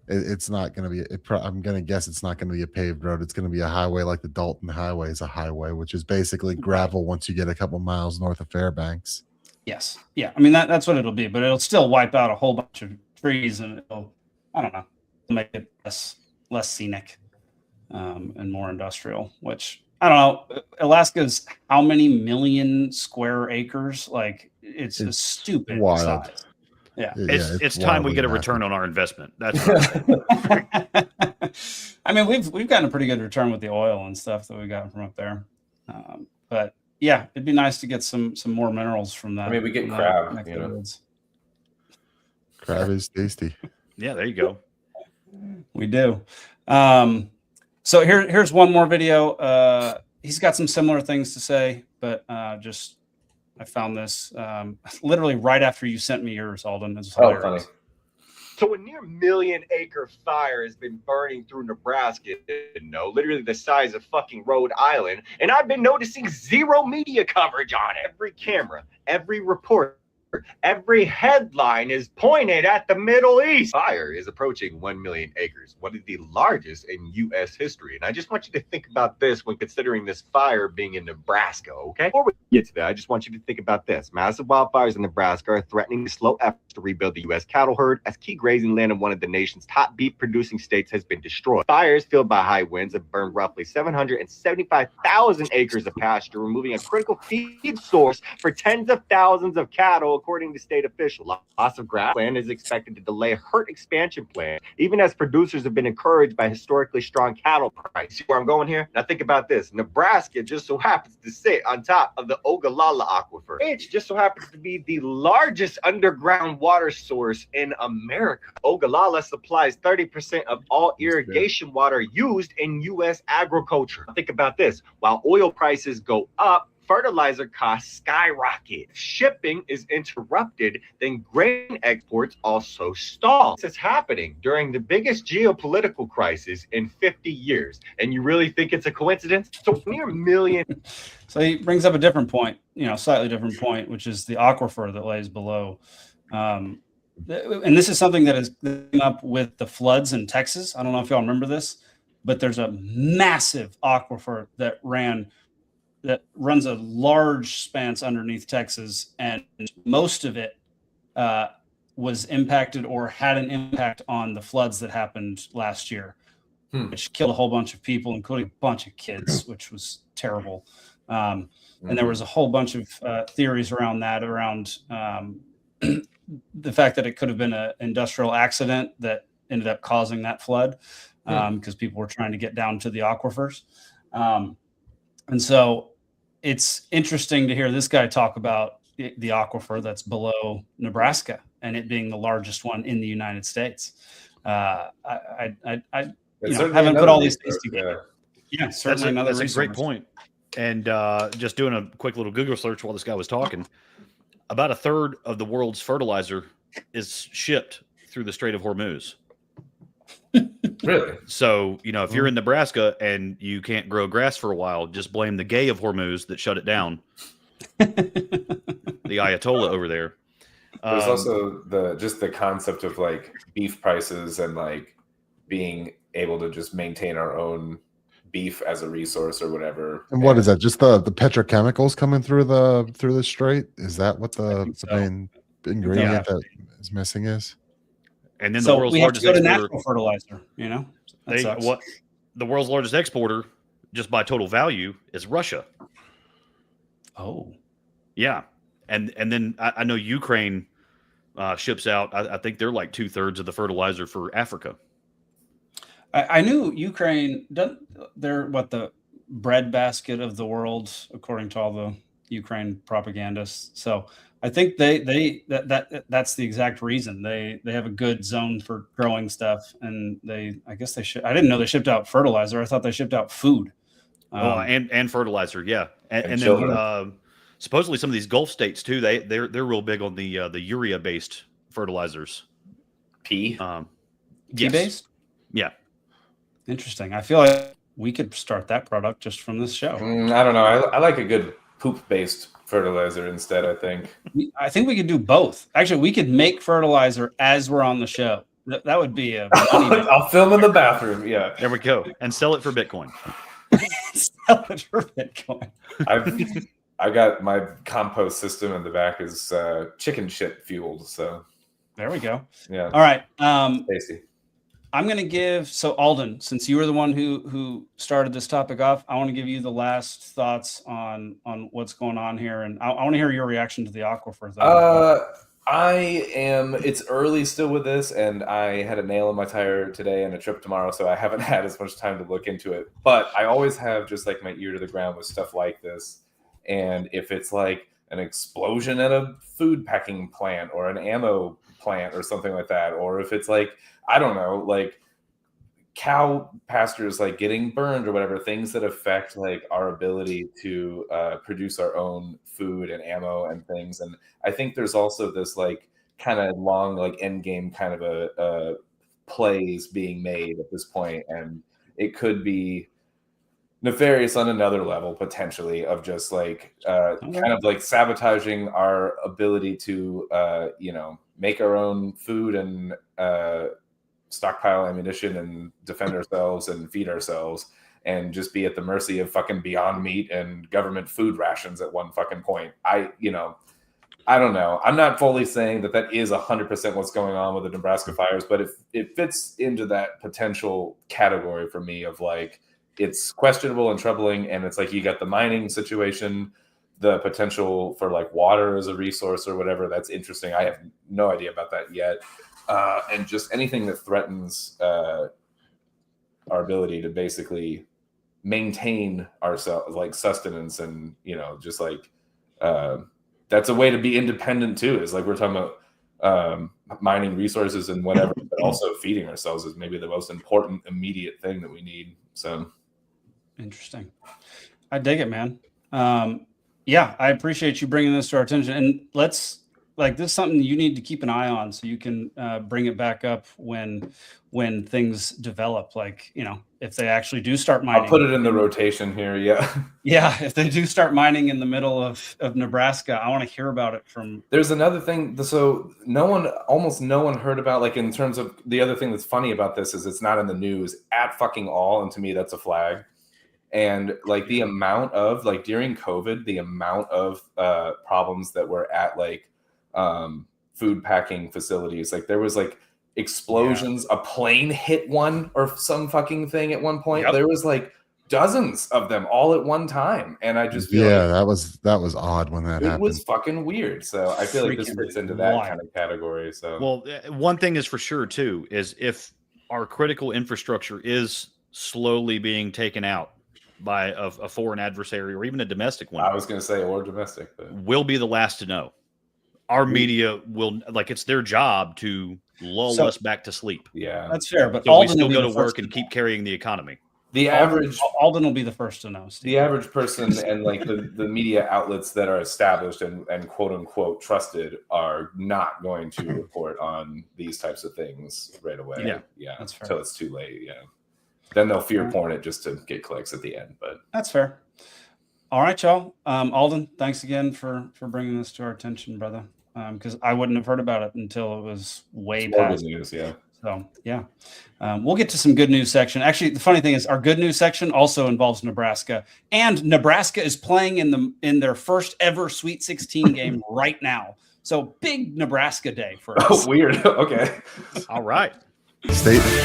it's not going to be, I'm going to guess it's not going to be a paved road. It's going to be a highway like the Dalton Highway is a highway, which is basically gravel once you get a couple miles north of Fairbanks. Yes. Yeah. I mean, that's what it'll be, but it'll still wipe out a whole bunch of trees and it'll, I don't know, make it less scenic and more industrial, which I don't know. Alaska's how many million square acres? It's a stupid size. Yeah. It's time we get a return on our investment. That's I mean, we've gotten a pretty good return with the oil and stuff that we got from up there. But yeah, it'd be nice to get some more minerals from that. I mean, we get crab, Crab is tasty. Yeah, there you go. We do. So here's one more video. He's got some similar things to say, but I found this literally right after you sent me yours, Alden. It's hilarious. Funny. So a near 1 million acre fire has been burning through Nebraska, literally the size of fucking Rhode Island. And I've been noticing zero media coverage on it. Every camera, every report Every headline is pointed at the Middle East. Fire is approaching 1 million acres, one of the largest in U.S. history. And I just want you to think about this when considering this fire being in Nebraska, okay? Before we get to that, I just want you to think about this. Massive wildfires in Nebraska are threatening the slow efforts to rebuild the U.S. cattle herd as key grazing land in one of the nation's top beef-producing states has been destroyed. Fires fueled by high winds have burned roughly 775,000 acres of pasture, removing a critical feed source for tens of thousands of cattle, according to state officials. Loss of grassland is expected to delay herd expansion plans, even as producers have been encouraged by historically strong cattle prices. See where I'm going here? Now think about this. Nebraska just so happens to sit on top of the Ogallala Aquifer. It just so happens to be the largest underground water source in America. Ogallala supplies 30% of all irrigation water used in U.S. agriculture. Think about this. While oil prices go up, fertilizer costs skyrocket. If shipping is interrupted, then grain exports also stall. This is happening during the biggest geopolitical crisis in 50 years. And you really think it's a coincidence? So near a million. So he brings up a different point, slightly different point, which is the aquifer that lays below. And this is something that has come up with the floods in Texas. I don't know if y'all remember this, but there's a massive aquifer that runs a large span underneath Texas, and most of it was impacted or had an impact on the floods that happened last year, which killed a whole bunch of people, including a bunch of kids, which was terrible. And there was a whole bunch of theories around that, around the fact that it could have been an industrial accident that ended up causing that flood, because people were trying to get down to the aquifers. And so it's interesting to hear this guy talk about the aquifer that's below Nebraska and it being the largest one in the United States. I haven't put all these things together. Yeah, certainly that's a great point. And just doing a quick little Google search while this guy was talking, about a third of the world's fertilizer is shipped through the Strait of Hormuz. Really? So, if you're in Nebraska and you can't grow grass for a while, just blame the gay of Hormuz that shut it down. The Ayatollah over there. There's also the concept of like beef prices and like being able to just maintain our own beef as a resource or whatever. And what is that? Just the petrochemicals coming through the strait? Is that what the main ingredient that is missing is? And then the world's largest natural fertilizer, the world's largest exporter, just by total value, is Russia. Oh, yeah, and then I know Ukraine ships out. I think they're like 2/3 of the fertilizer for Africa. I knew Ukraine. They're the breadbasket of the world, according to all the Ukraine propagandists. So I think that's the exact reason they have a good zone for growing stuff, and I didn't know they shipped out fertilizer. I thought they shipped out food. And fertilizer, yeah, and then supposedly some of these Gulf states too. They're real big on the urea based fertilizers. P based, yeah. Interesting. I feel like we could start that product just from this show. I don't know. I like a good poop based fertilizer instead. I think we could do both. Actually, we could make fertilizer as we're on the show. That would be a money. I'll film in the bathroom. Yeah, there we go, and sell it for Bitcoin. Sell it for Bitcoin. I got my compost system in the back is chicken shit fueled. So there we go. Yeah. All right. Tasty. I'm going to give, Alden, since you were the one who started this topic off, I want to give you the last thoughts on what's going on here. And I want to hear your reaction to the aquifer. It's early still with this, and I had a nail in my tire today and a trip tomorrow, so I haven't had as much time to look into it. But I always have just like my ear to the ground with stuff like this. And if it's like an explosion at a food packing plant or an ammo plant or something like that, or if it's like, I don't know, like cow pastures like getting burned or whatever, things that affect like our ability to produce our own food and ammo and things. And I think there's also this like kind of long like end game kind of a plays being made at this point, and it could be nefarious on another level, potentially, of just like kind of like sabotaging our ability to make our own food and stockpile ammunition and defend ourselves and feed ourselves, and just be at the mercy of fucking Beyond Meat and government food rations at one fucking point. I don't know. I'm not fully saying that is 100% what's going on with the Nebraska fires, but it fits into that potential category for me of like, it's questionable and troubling. And it's like, you got the mining situation, the potential for like water as a resource or whatever. That's interesting. I have no idea about that yet. And just anything that threatens our ability to basically maintain ourselves, like sustenance, and just like that's a way to be independent too. Is like we're talking about mining resources and whatever, but also feeding ourselves is maybe the most important immediate thing that we need. So interesting. I dig it, man. Yeah, I appreciate you bringing this to our attention, and this is something you need to keep an eye on so you can bring it back up when things develop. Like, if they actually do start mining. I'll put it in the rotation here. Yeah. Yeah. If they do start mining in the middle of Nebraska, I want to hear about it from. There's another thing. So almost no one heard about, like, in terms of the other thing that's funny about this is it's not in the news at fucking all. And to me, that's a flag. And like the amount of, like, during COVID, the amount of problems that were at like food packing facilities, like there was like explosions. A plane hit one or some fucking thing at one point. Yep. There was like dozens of them all at one time, and I just feel that was odd when that happened. It was fucking weird. So I feel like this fits into that kind of category. So, well, one thing is for sure too is if our critical infrastructure is slowly being taken out by a foreign adversary or even a domestic one, I was going to say or domestic, but we'll be the last to know. Our media will, like, it's their job to lull us back to sleep. Yeah, that's fair. But so Alden we still go to work and keep carrying the economy. The average Alden will be the first to know. Steve. The average person and like the media outlets that are established and quote unquote trusted are not going to report on these types of things right away. Yeah, that's fair. Until it's too late. Yeah, then they'll fear porn it just to get clicks at the end. But that's fair. All right, y'all. Alden, thanks again for bringing this to our attention, brother. Because I wouldn't have heard about it until it was way past. Good news, yeah. So yeah, we'll get to some good news section. Actually, the funny thing is, our good news section also involves Nebraska, and Nebraska is playing in their first ever Sweet 16 game right now. So big Nebraska day for us. Oh, weird. Okay. All right. Statement.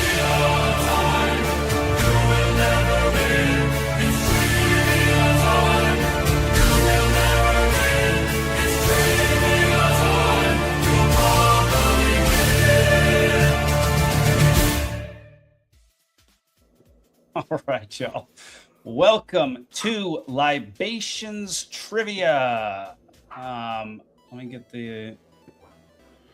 All right, y'all. Welcome to Libations Trivia. Let me get the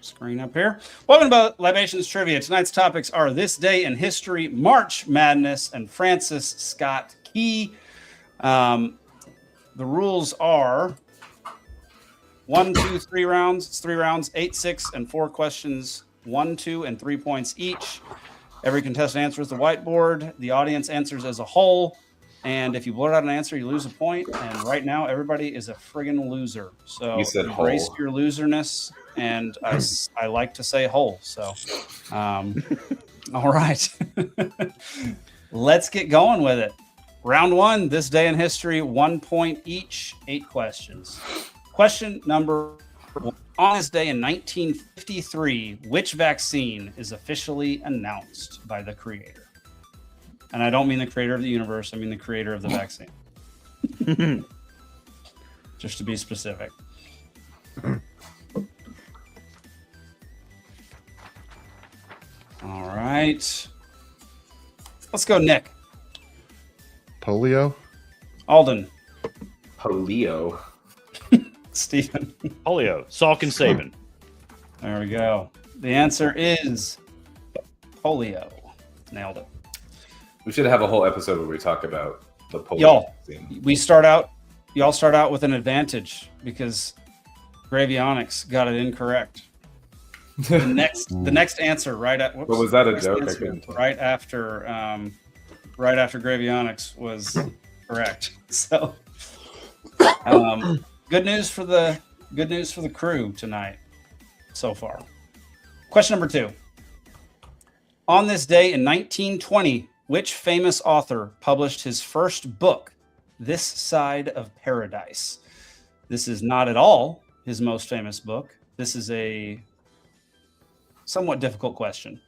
screen up here. Welcome to Libations Trivia. Tonight's topics are This Day in History, March Madness, and Francis Scott Key. The rules are 1, 2, 3 rounds. It's 3 rounds, 8, 6, and 4 questions, 1, 2, and 3 points each. Every contestant answers the whiteboard. The audience answers as a whole. And if you blurt out an answer, you lose a point. And right now, everybody is a friggin' loser. So embrace your loserness. And I like to say whole. So, all right. Let's get going with it. Round 1, This Day in History, 1 point each, 8 questions. Question number 1. On this day in 1953, which vaccine is officially announced by the creator? And I don't mean the creator of the universe. I mean the creator of the vaccine. Just to be specific. All right. Let's go, Nick. Polio. Alden. Polio. Stephen. Polio. Salk and Saban. There we go. The answer is polio. Nailed it. We should have a whole episode where we talk about the polio. Y'all, y'all start out with an advantage because Gravionics got it incorrect. The next answer right at was that a joke? Right after Gravionics was correct. So, good news for the crew tonight so far. Question number 2. On this day in 1920, which famous author published his first book, This Side of Paradise? This is not at all his most famous book. This is a somewhat difficult question.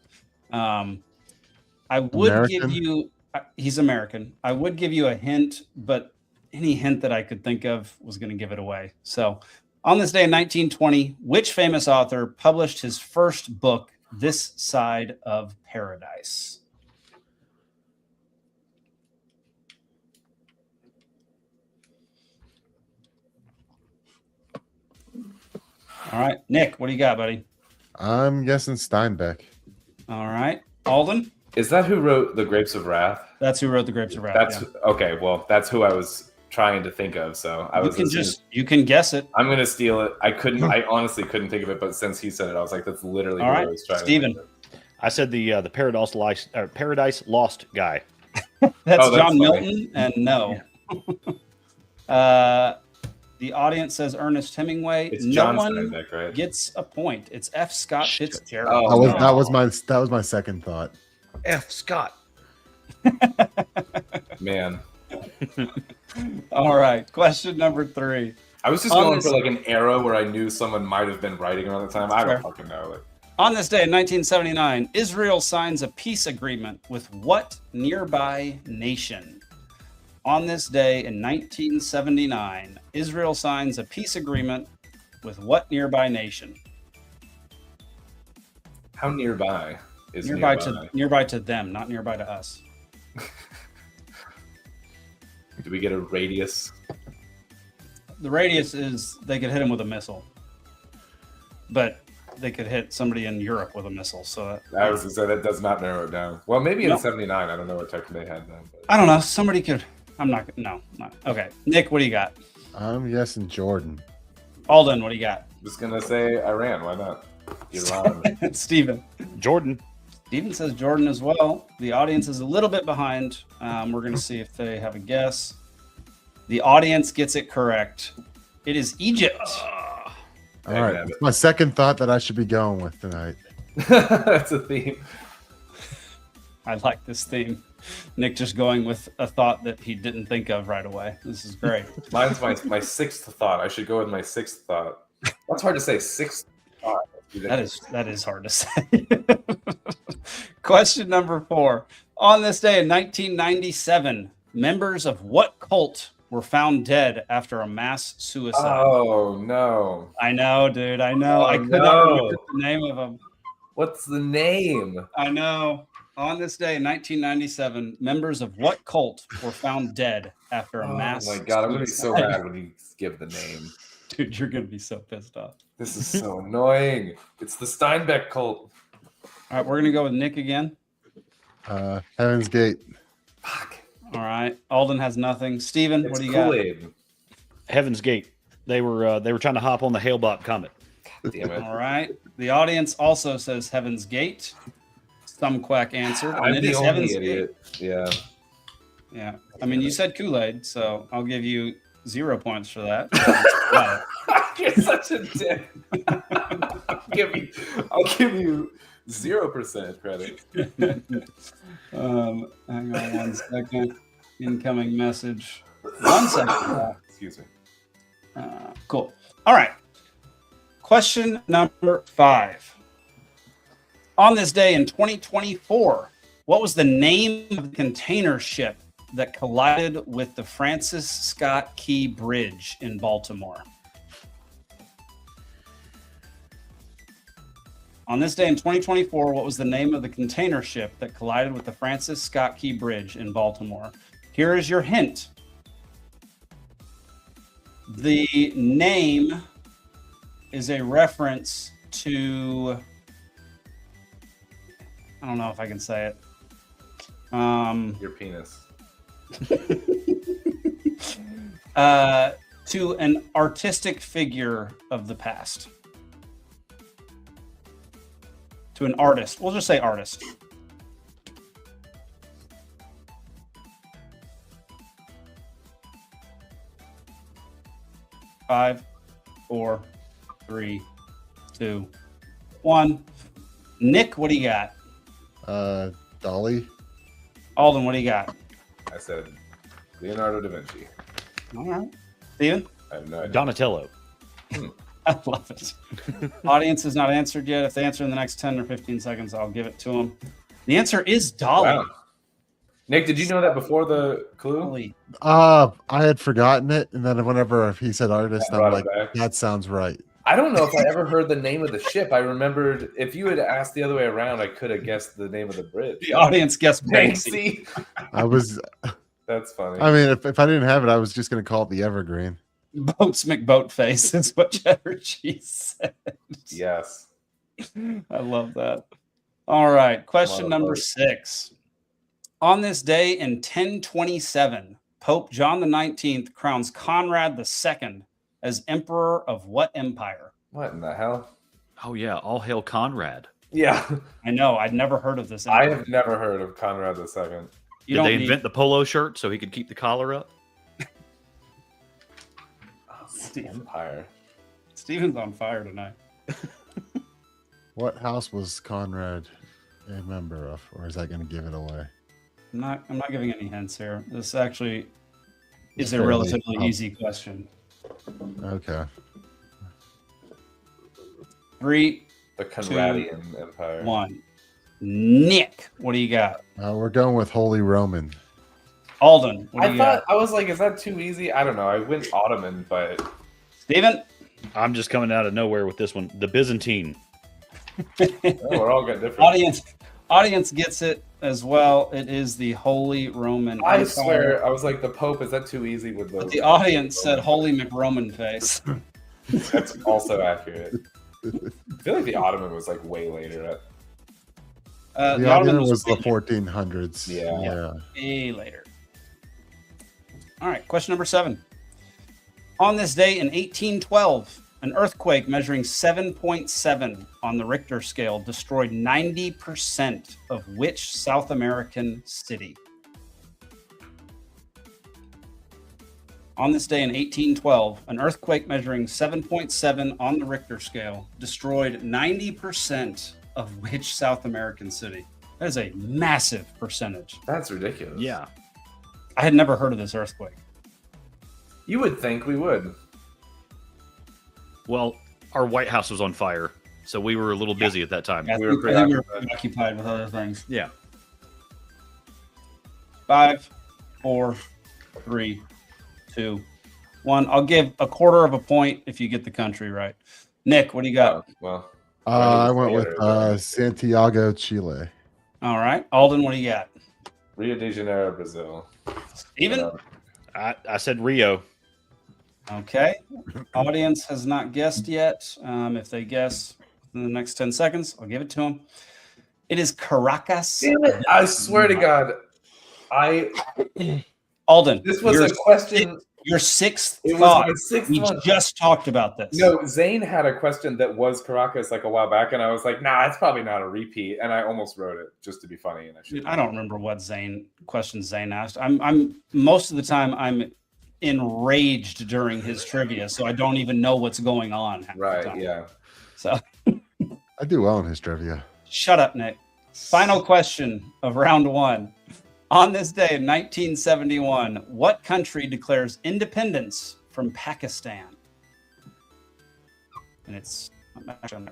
I would give you, he's American. I would give you a hint, but any hint that I could think of was going to give it away. So on this day in 1920, which famous author published his first book, This Side of Paradise? All right, Nick, what do you got, buddy? I'm guessing Steinbeck. All right, Alden? Is that who wrote The Grapes of Wrath? That's who wrote The Grapes of Wrath. That's okay. Well, that's who I was trying to think of. So you can guess it. I'm gonna steal it. I honestly couldn't think of it, but since he said it, I was like, that's literally what I was trying Steven. to think of. I said the Paradise Lost guy. That's John funny. Milton, and no. The audience says Ernest Hemingway. It's no John one Steinbeck, right? gets a point. It's F. Scott Fitzgerald. Oh, that was my second thought. F. Scott. Man. All right. Question number 3. I was just going for like an era where I knew someone might have been writing around the time. I don't fucking know. On this day in 1979, Israel signs a peace agreement with what nearby nation? On this day in 1979, Israel signs a peace agreement with what nearby nation? How nearby is nearby to them, not nearby to us? Do we get a radius? The radius is they could hit him with a missile, but they could hit somebody in Europe with a missile. So I was going to say that does not narrow it down. Well, maybe in 79. I don't know what tech they had then. But. I don't know. Somebody could. No. Okay. Nick, what do you got? I'm guessing Jordan. Alden, what do you got? Just going to say Iran. Why not? Iran. Steven. Jordan. Steven says Jordan as well. The audience is a little bit behind. We're going to see if they have a guess. The audience gets it correct. It is Egypt. All right. It's my second thought that I should be going with tonight. That's a theme. I like this theme. Nick just going with a thought that he didn't think of right away. This is great. Mine's my sixth thought. I should go with my sixth thought. That's hard to say. Sixth thought. That is hard to say. Question number 4. On this day in 1997, members of what cult were found dead after a mass suicide? Oh, no. I know, dude. I know. I could not remember the name of them. What's the name? I know. On this day in 1997, members of what cult were found dead after a mass suicide? Oh, my God. I'm going to be so mad when you give the name. Dude, you're going to be so pissed off. This is so annoying. It's the Steinbeck cult. All right, we're going to go with Nick again. Heaven's Gate. Fuck. All right. Alden has nothing. Steven, what do you got? Heaven's Gate. They were trying to hop on the Hale-Bopp comet. Damn it. All right. The audience also says Heaven's Gate. Some quack answered. I'm it the is only Heaven's idiot. Gate. Yeah. Yeah. I mean, you said Kool-Aid, so I'll give you 0 points for that. You're such a dick. I'll give you 0% credit. Hang on 1 second. Incoming message. 1 second. Excuse me. Cool. All right. Question number 5. On this day in 2024, what was the name of the container ship that collided with the Francis Scott Key Bridge in Baltimore? On this day in 2024, what was the name of the container ship that collided with the Francis Scott Key Bridge in Baltimore? Here is your hint. The name is a reference to, I don't know if I can say it. Your penis. To an artistic figure of the past. To an artist. We'll just say artist. 5, 4, 3, 2, 1. Nick, what do you got? Dolly. Alden, what do you got? I said Leonardo da Vinci. All right. Steven? I have no idea. Donatello. I love it. Audience has not answered yet. If they answer in the next 10 or 15 seconds, I'll give it to them. The answer is Dolly. Wow. Nick, did you know that before the clue? Dolly. I had forgotten it, and then whenever he said artist, I'm like, that sounds right. I don't know if I ever heard the name of the ship. I remembered if you had asked the other way around, I could have guessed the name of the bridge. The audience guessed Banksy. I was. That's funny. I mean, if I didn't have it, I was just going to call it the Evergreen. Boats McBoatface is what Cheddar Cheese said. Yes. I love that. All right. Question number 6. On this day in 1027, Pope John XIX crowns Conrad II as emperor of what empire? What in the hell? Oh, yeah. All hail Conrad. Yeah. I know. I'd never heard of this empire. I have never heard of Conrad II. Did they invent the polo shirt so he could keep the collar up? Empire. Steven's on fire tonight. What house was Conrad a member of, or is that going to give it away? I'm not giving any hints here. This actually is a relatively easy question. Okay. 3, The Conradian Empire. 1. Nick, what do you got? We're going with Holy Roman. Alden, what do you got? I was like, is that too easy? I don't know. I went Ottoman, but Steven? I'm just coming out of nowhere with this one. The Byzantine. we're all got different. Audience gets it as well. It is the Holy Roman Empire. I swear, I was like, the Pope, is that too easy with those? But the audience said Holy McRoman face. That's also accurate. I feel like the Ottoman was like way later. The Ottoman was the 1400s. Yeah. Way later. All right, question number 7. On this day in 1812, an earthquake measuring 7.7 on the Richter scale destroyed 90% of which South American city? On this day in 1812, an earthquake measuring 7.7 on the Richter scale destroyed 90% of which South American city? That is a massive percentage. That's ridiculous. Yeah. I had never heard of this earthquake. You would think we would. Well, our White House was on fire, so we were a little busy at that time. Yeah, we were preoccupied with other things. Yeah. 5, 4, 3, 2, 1. I'll give a quarter of a point if you get the country right. Nick, what do you got? Well, I went with Santiago, Chile. All right. Alden, what do you got? Rio de Janeiro, Brazil. Steven? I said Rio. Okay. Audience has not guessed yet. If they guess in the next 10 seconds, I'll give it to them. It is Caracas. Damn it. I swear to God. Alden. This was a question. Your sixth It thought. was my 6th We one. just talked about this. No, Zane had a question that was Caracas like a while back, and I was like, nah, it's probably not a repeat. And I almost wrote it just to be funny. And I don't remember what questions Zane asked. I'm most of the time I'm enraged during his trivia, so I don't even know what's going on. Right, yeah. So I do well in his trivia. Shut up, Nick. Final question of round 1. On this day in 1971, what country declares independence from Pakistan? And I'm not going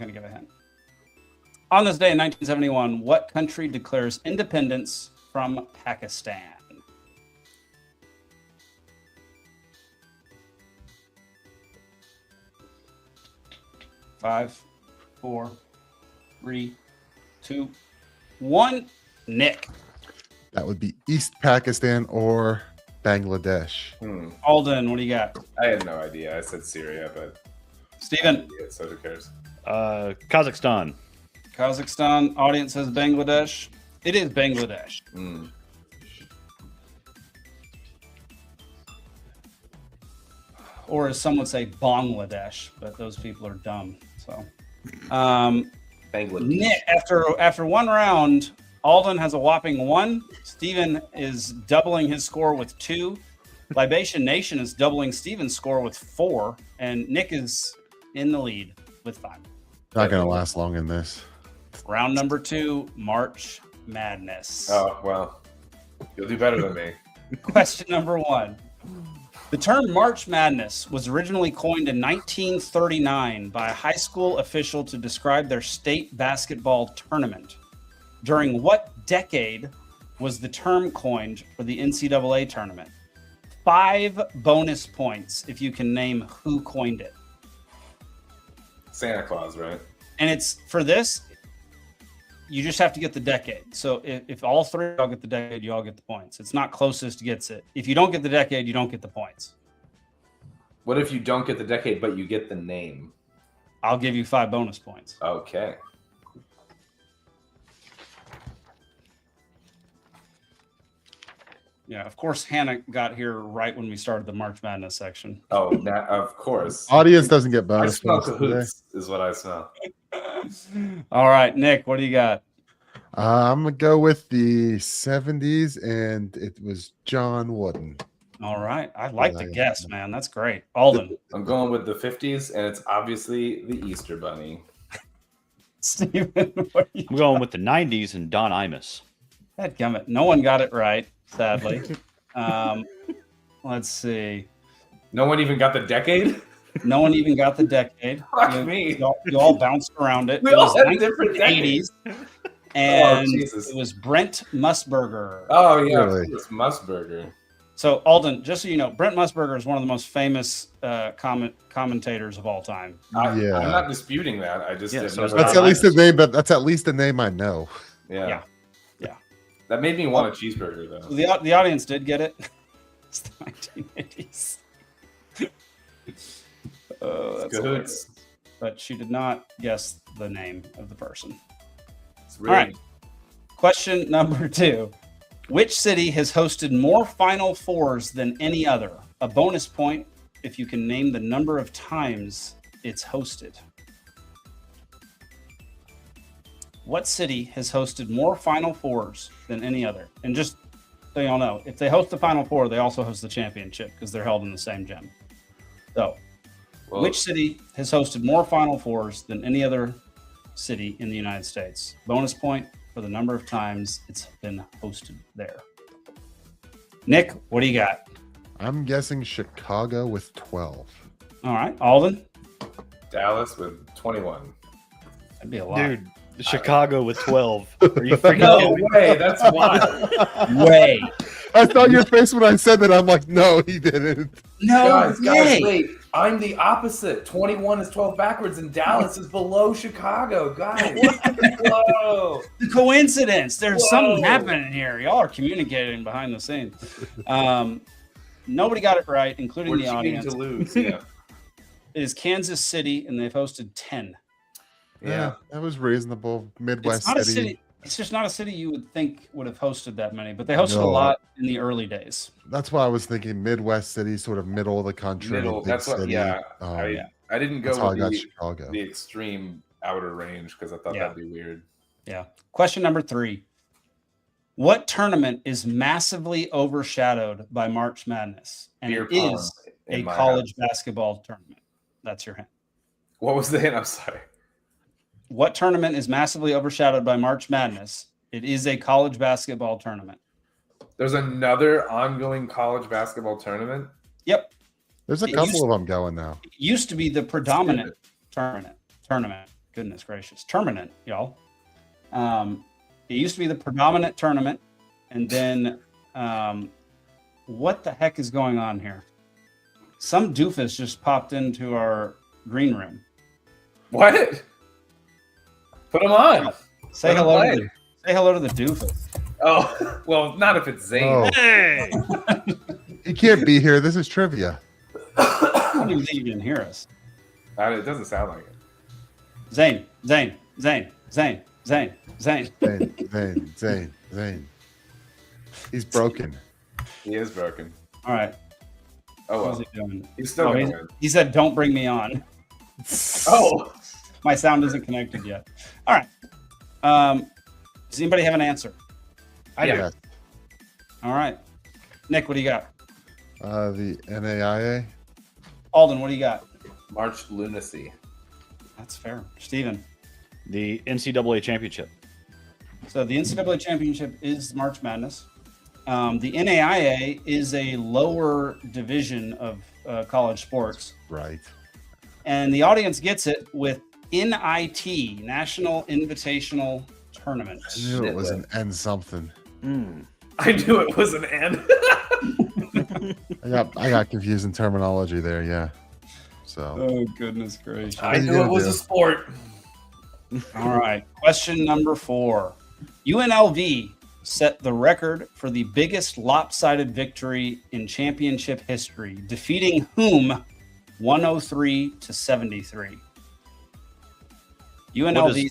to give a hint. On this day in 1971, what country declares independence from Pakistan? Five, 4, 3, 2, 1. Nick. That would be East Pakistan or Bangladesh. Alden, what do you got? I had no idea. I said Syria, but Steven. So who cares? Kazakhstan. Kazakhstan. Audience says Bangladesh. It is Bangladesh. Or as some would say, Bangladesh, but those people are dumb. So, Bangladesh. Nick, after one round, Alden has a whopping 1. Steven is doubling his score with 2. Libation Nation is doubling Steven's score with 4, and Nick is in the lead with 5. Not going to last long in this. Round number 2, March Madness. Oh, well, you'll do better than me. Question number 1. The term March Madness was originally coined in 1939 by a high school official to describe their state basketball tournament. During what decade was the term coined for the NCAA tournament? 5 bonus points if you can name who coined it. Santa Claus, right? And it's for this, you just have to get the decade. So if all 3 of y'all get the decade, you all get the points. It's not closest gets it. If you don't get the decade, you don't get the points. What if you don't get the decade, but you get the name? I'll give you 5 bonus points. Okay. Yeah, of course, Hannah got here right when we started the March Madness section. Oh, of course. Audience doesn't get I bonus smell points today. cahoots, is what I smell. All right, Nick, what do you got? I'm going to go with the 70s, and it was John Wooden. All right. I like the guess, man. That's great. Alden. I'm going with the 50s, and it's obviously the Easter Bunny. Steven, what are you I'm going with the 90s and Don Imus. Dadgummit. No one got it right, sadly. Let's see. No one even got the decade? No one even got the decade. Fuck me. You all bounced around it. We It all was had different 1980s. decades. And Jesus. it was Brent Musburger. Oh, yeah. Really? It's Musburger. So, Alden, just so you know, Brent Musburger is one of the most famous commentators of all time. I'm not disputing that. I just Yeah, so never That's got at least it. the name, but that's at least the name I know. Yeah. Yeah. That made me want a cheeseburger, though. So the audience did get it. It's the 1980s. That's hilarious. But she did not guess the name of the person. Really... All right. Question number 2. Which city has hosted more Final Fours than any other? A bonus point if you can name the number of times it's hosted. What city has hosted more Final Fours than any other? And just so y'all know, if they host the Final Four, they also host the championship because they're held in the same gym. So, which city has hosted more Final Fours than any other city in the United States? Bonus point for the number of times it's been hosted there. Nick, what do you got? I'm guessing Chicago with 12. All right, Alden. Dallas with 21. That'd be a lot. Dude, Chicago with 12. Are you freaking No kidding me? way. That's wild. Way. I saw your face when I said that. I'm like, no, he didn't. No Guys, way. wait. I'm the opposite. 21 is 12 backwards, and Dallas is below Chicago. Guys. Whoa. The coincidence. There's Whoa. something happening here. Y'all are communicating behind the scenes. Nobody got it right, including We're the cheating audience. to lose. Yeah. It is Kansas City, and they've hosted 10. Yeah. That was reasonable. Midwest It's not city. a city. It's just not a city you would think would have hosted that many, but they hosted a lot in the early days. That's why I was thinking Midwest city, sort of middle of the country. Middle. Big That's what. city. Yeah. I didn't That's go how I with got the, Chicago. the extreme outer range because I thought that'd be weird. Yeah. Question number 3. What tournament is massively overshadowed by March Madness? And Beer it pong is in a my college house. basketball tournament. That's your hint. What was the hint? I'm sorry. What tournament is massively overshadowed by March Madness? It is a college basketball tournament. There's another ongoing college basketball tournament. Yep. There's a couple of them going now. It used to be the predominant tournament. Goodness gracious. Tournament, y'all. It used to be the predominant tournament. And then what the heck is going on here? Some doofus just popped into our green room. What? Put them on. Say hello to the doofus. Oh, well, not if it's Zane. Oh. Hey! He can't be here. This is trivia. I don't even think you can hear us. It doesn't sound like it. Zane. Zane. He's broken. He is broken. All right. Oh, What's well. he doing? He's still going to win. He said, "Don't bring me on." Oh. My sound isn't connected yet. All right. Does anybody have an answer? I do. Yeah. All right. Nick, what do you got? The NAIA. Alden, what do you got? March Lunacy. That's fair. Steven. The NCAA championship. So the NCAA championship is March Madness. The NAIA is a lower division of college sports. Right. And the audience gets it with NIT, National Invitational Tournament. I knew it was an N something. I knew it was an N. I got confusing terminology there, yeah. So. Oh, goodness gracious. I knew it was a sport. All right. Question number 4. UNLV set the record for the biggest lopsided victory in championship history, defeating whom 103-73. UNLV.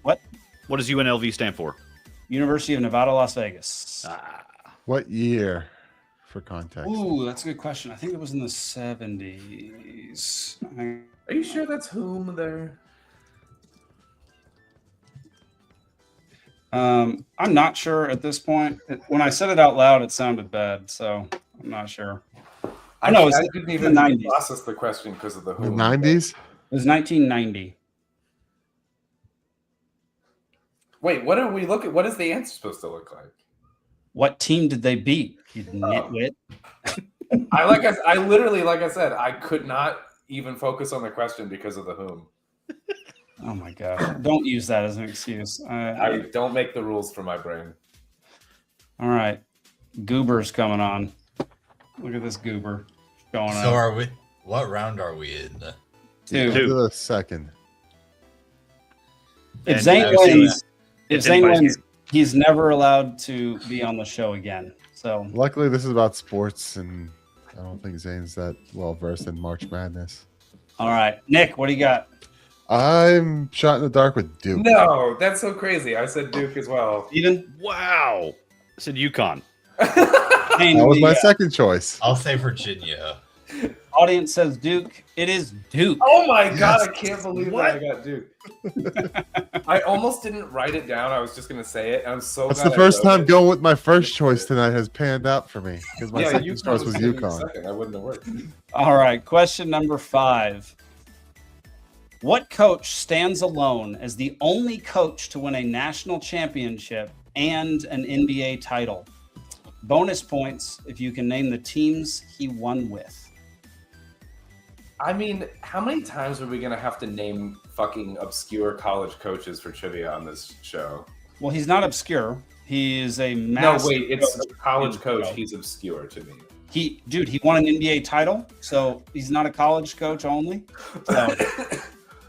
What does UNLV stand for? University of Nevada, Las Vegas. What year, for context? Ooh, that's a good question. I think it was in the 70s. Are you sure that's whom there? I'm not sure at this point. When I said it out loud, it sounded bad, so I'm not sure. I didn't even process the question because of the whom. The 90s? It was 1990. Wait, what are we looking? What is the answer supposed to look like? What team did they beat? You nitwit. I literally, like I said, I could not even focus on the question because of the whom. Oh my god! Don't use that as an excuse. I don't make the rules for my brain. All right, Goober's coming on. Look at this Goober going on. So are we? What round are we in? 2. The second. If Zane wins, he's never allowed to be on the show again. So luckily, this is about sports, and I don't think Zane's that well versed in March Madness. All right, Nick, what do you got? I'm shot in the dark with Duke. No, that's so crazy. I said Duke as well. Steven? Wow. I said UConn. That was my second choice. I'll say Virginia. Audience says Duke. It is Duke. Oh my god, I can't believe that I got Duke. I almost didn't write it down. I was just going to say it. I'm so That's glad the first time going with my first choice tonight has panned out for me. Because my second choice was UConn. I wouldn't have worked. All right, question number 5. What coach stands alone as the only coach to win a national championship and an NBA title? Bonus points if you can name the teams he won with. I mean, how many times are we going to have to name fucking obscure college coaches for trivia on this show? Well, he's not obscure. He is a massive No, wait, it's a college coach. He's obscure to me. He won an NBA title, so he's not a college coach only. So,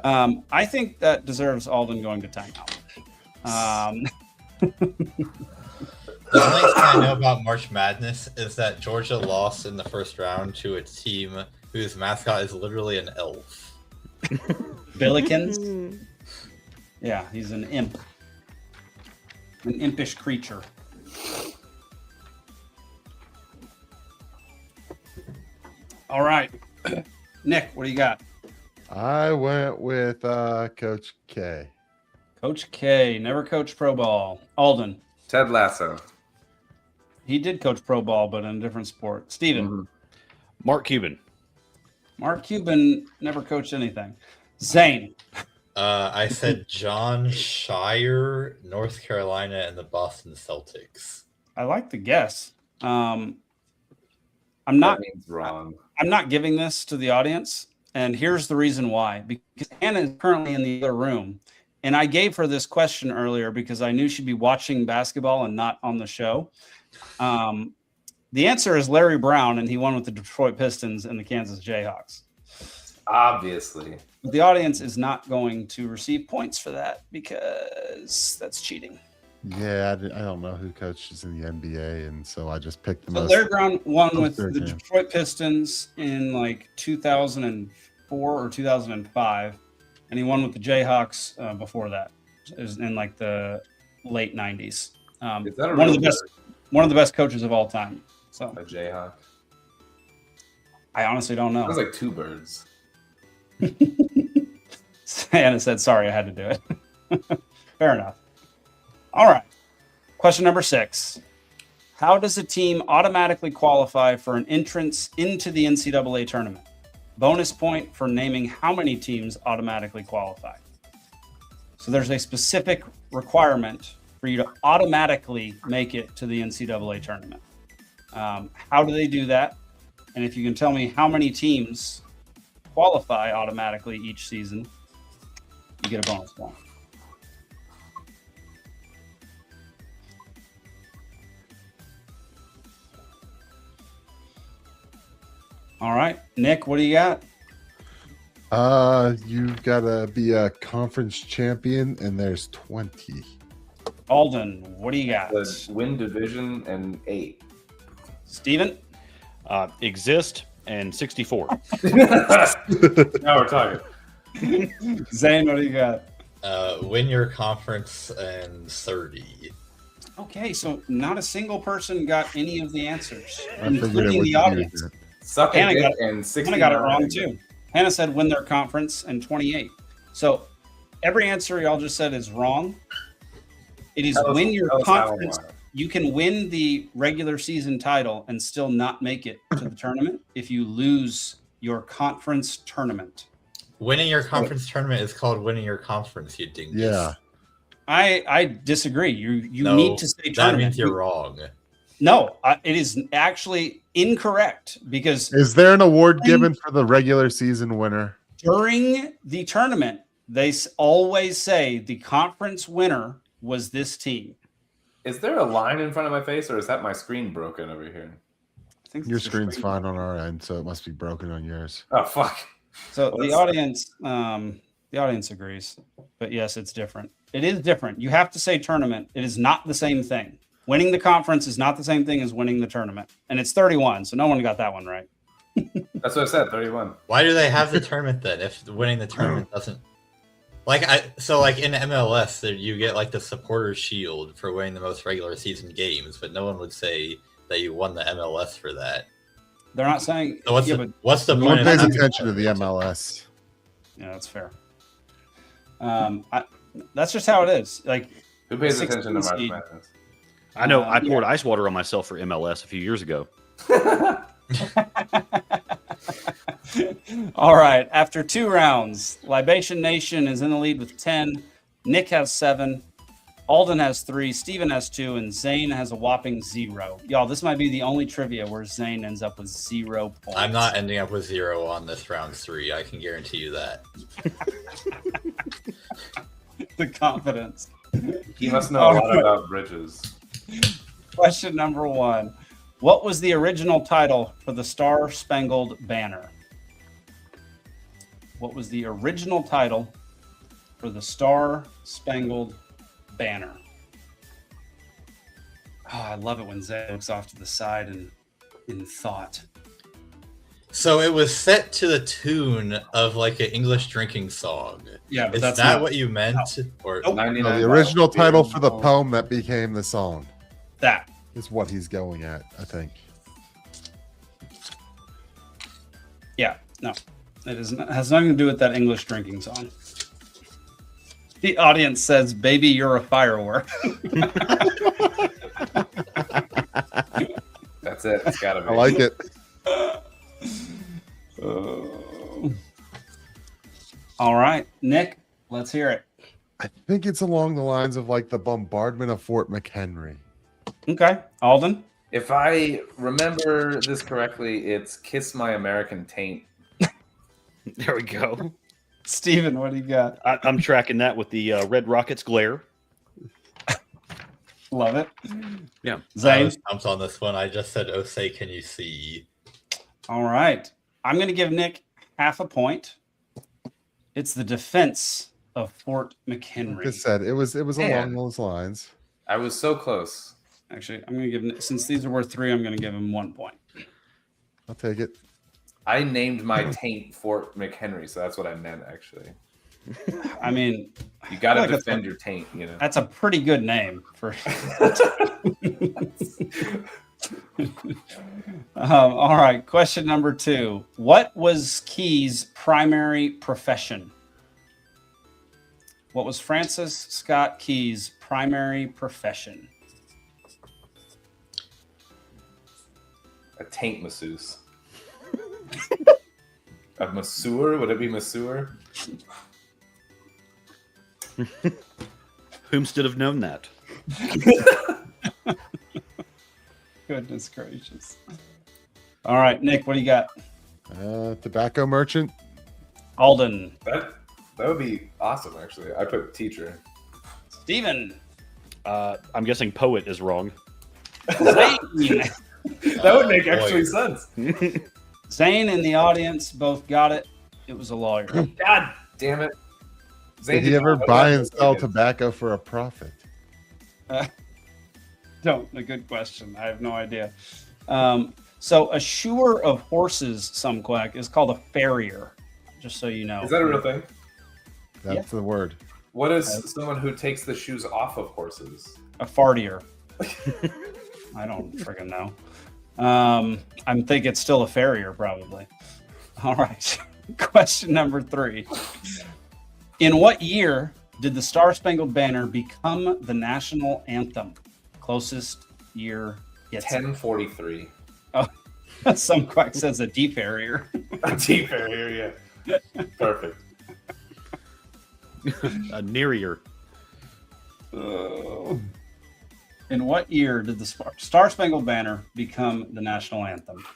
I think that deserves Alden going to timeout. The only thing I know about March Madness is that Georgia lost in the first round to a team whose mascot is literally an elf. Billikens? Yeah, he's an imp. An impish creature. All right. Nick, what do you got? I went with Coach K. Coach K, never coached pro ball. Alden. Ted Lasso. He did coach pro ball, but in a different sport. Steven. Mm-hmm. Mark Cuban. Mark Cuban never coached anything. Zane. I said John Shire, North Carolina, and the Boston Celtics. I like the guess. I'm not wrong. I'm not giving this to the audience, and here's the reason why. Because Anna is currently in the other room, and I gave her this question earlier because I knew she'd be watching basketball and not on the show. The answer is Larry Brown, and he won with the Detroit Pistons and the Kansas Jayhawks. Obviously. But the audience is not going to receive points for that because that's cheating. Yeah, I don't know who coaches in the NBA, and so I just picked the most. Larry Brown won with the Detroit Pistons in like 2004 or 2005, and he won with the Jayhawks before that. It was in like the late 90s. Is that one of the best coaches of all time. So a Jayhawk? I honestly don't know. It was like two birds. Anna said, sorry, I had to do it. Fair enough. All right. Question number 6. How does a team automatically qualify for an entrance into the NCAA tournament? Bonus point for naming how many teams automatically qualify. So there's a specific requirement for you to automatically make it to the NCAA tournament. How do they do that? And if you can tell me how many teams qualify automatically each season, you get a bonus point. All right, Nick, what do you got? You gotta be a conference champion, and there's 20. Alden, what do you got? Win division and 8. Steven? Exist and 64. Now we're talking. Zane, what do you got? Win your conference and 30. Okay, so not a single person got any of the answers, I figured it including would the be audience. Suck Hannah it got, and 60. Hannah got it wrong too. Hannah said win their conference and 28. So every answer y'all just said is wrong. It is win your conference. You can win the regular season title and still not make it to the tournament if you lose your conference tournament. Winning your conference tournament is called winning your conference, you dingus. Yeah. I disagree. You No, need to say that tournament. means you're wrong. No, it is actually incorrect because Is there an award given for the regular season winner? during the tournament, they always say the conference winner was this team. Is there a line in front of my face, or is that my screen broken over here? I think Your it's the screen's screen. fine on our end, so it must be broken on yours. Oh fuck! So the audience agrees, but yes, it's different. It is different. You have to say tournament. It is not the same thing. Winning the conference is not the same thing as winning the tournament, and it's 31. So no one got that one right. That's what I said. 31. Why do they have the tournament then if winning the tournament doesn't like in MLS you get like the supporter shield for winning the most regular season games, but no one would say that you won the MLS for that. They're not saying. So what's the No point one of pays having attention to it? the MLS. Yeah, that's fair. That's just how it is. Like, Who pays 16 attention to March seed. Madness? I know. I poured ice water on myself for MLS a few years ago. All right. After 2 rounds, Libation Nation is in the lead with 10. Nick has 7. Alden has 3. Steven has 2. And Zane has a whopping 0. Y'all, this might be the only trivia where Zane ends up with 0 points. I'm not ending up with 0 on this round 3. I can guarantee you that. The confidence. He must know a lot about bridges. Question number 1. What was the original title for the Star Spangled Banner? What was the original title for the Star Spangled Banner? Oh, I love it when Zay looks off to the side and in thought. So it was set to the tune of like an English drinking song. Yeah, but Is that's that not what you meant? Or Nope. 99 No, the original miles. title for the poem that became the song that. is what he's going at, I think. Yeah, no, it is not, has nothing to do with that English drinking song. The audience says, "Baby, you're a firework." That's it. It's gotta be. I like it. All right, Nick, let's hear it. I think it's along the lines of like the bombardment of Fort McHenry. Okay, Alden. If I remember this correctly, it's "Kiss My American Taint." There we go. Steven, what do you got? I'm tracking that with the Red Rockets glare. Love it. Yeah. I Zane. was pumped on this one. I just said, "Oh, say, can you see?" All right. I'm going to give Nick half a point. It's the defense of Fort McHenry. Like I said, it was along those lines. I was so close. Actually, I'm going to give Nick, since these are worth 3, I'm going to give him 1 point. I'll take it. I named my taint Fort McHenry, so that's what I meant. Actually, I mean, you got to I feel like defend your taint. You know. that's a pretty good name for. All right. Question number 2. What was Key's primary profession? What was Francis Scott Key's primary profession? A taint masseuse. A masseur? Would it be masseur? Whomst have known that? Goodness gracious. All right, Nick, what do you got? Tobacco merchant. Alden. That would be awesome, actually. I put teacher. Steven. I'm guessing poet is wrong. Zane. That would make actually sense. Zane and the audience both got it. It was a lawyer. God damn it. Zane, Did he ever buy and sell tobacco for a profit? Don't. A good question. I have no idea. So a shoer of horses, some quack, is called a farrier. Just so you know. Is that a real thing? That's the word. What is someone who takes the shoes off of horses? A fartier. I don't friggin' know. I think it's still a farrier, probably. All right. Question number 3. In what year did the Star Spangled Banner become the national anthem? Closest year gets 1043. Oh, some quack says a deep farrier. A deep farrier, yeah. Perfect. A nearier. In what year did the Star Spangled Banner become the national anthem?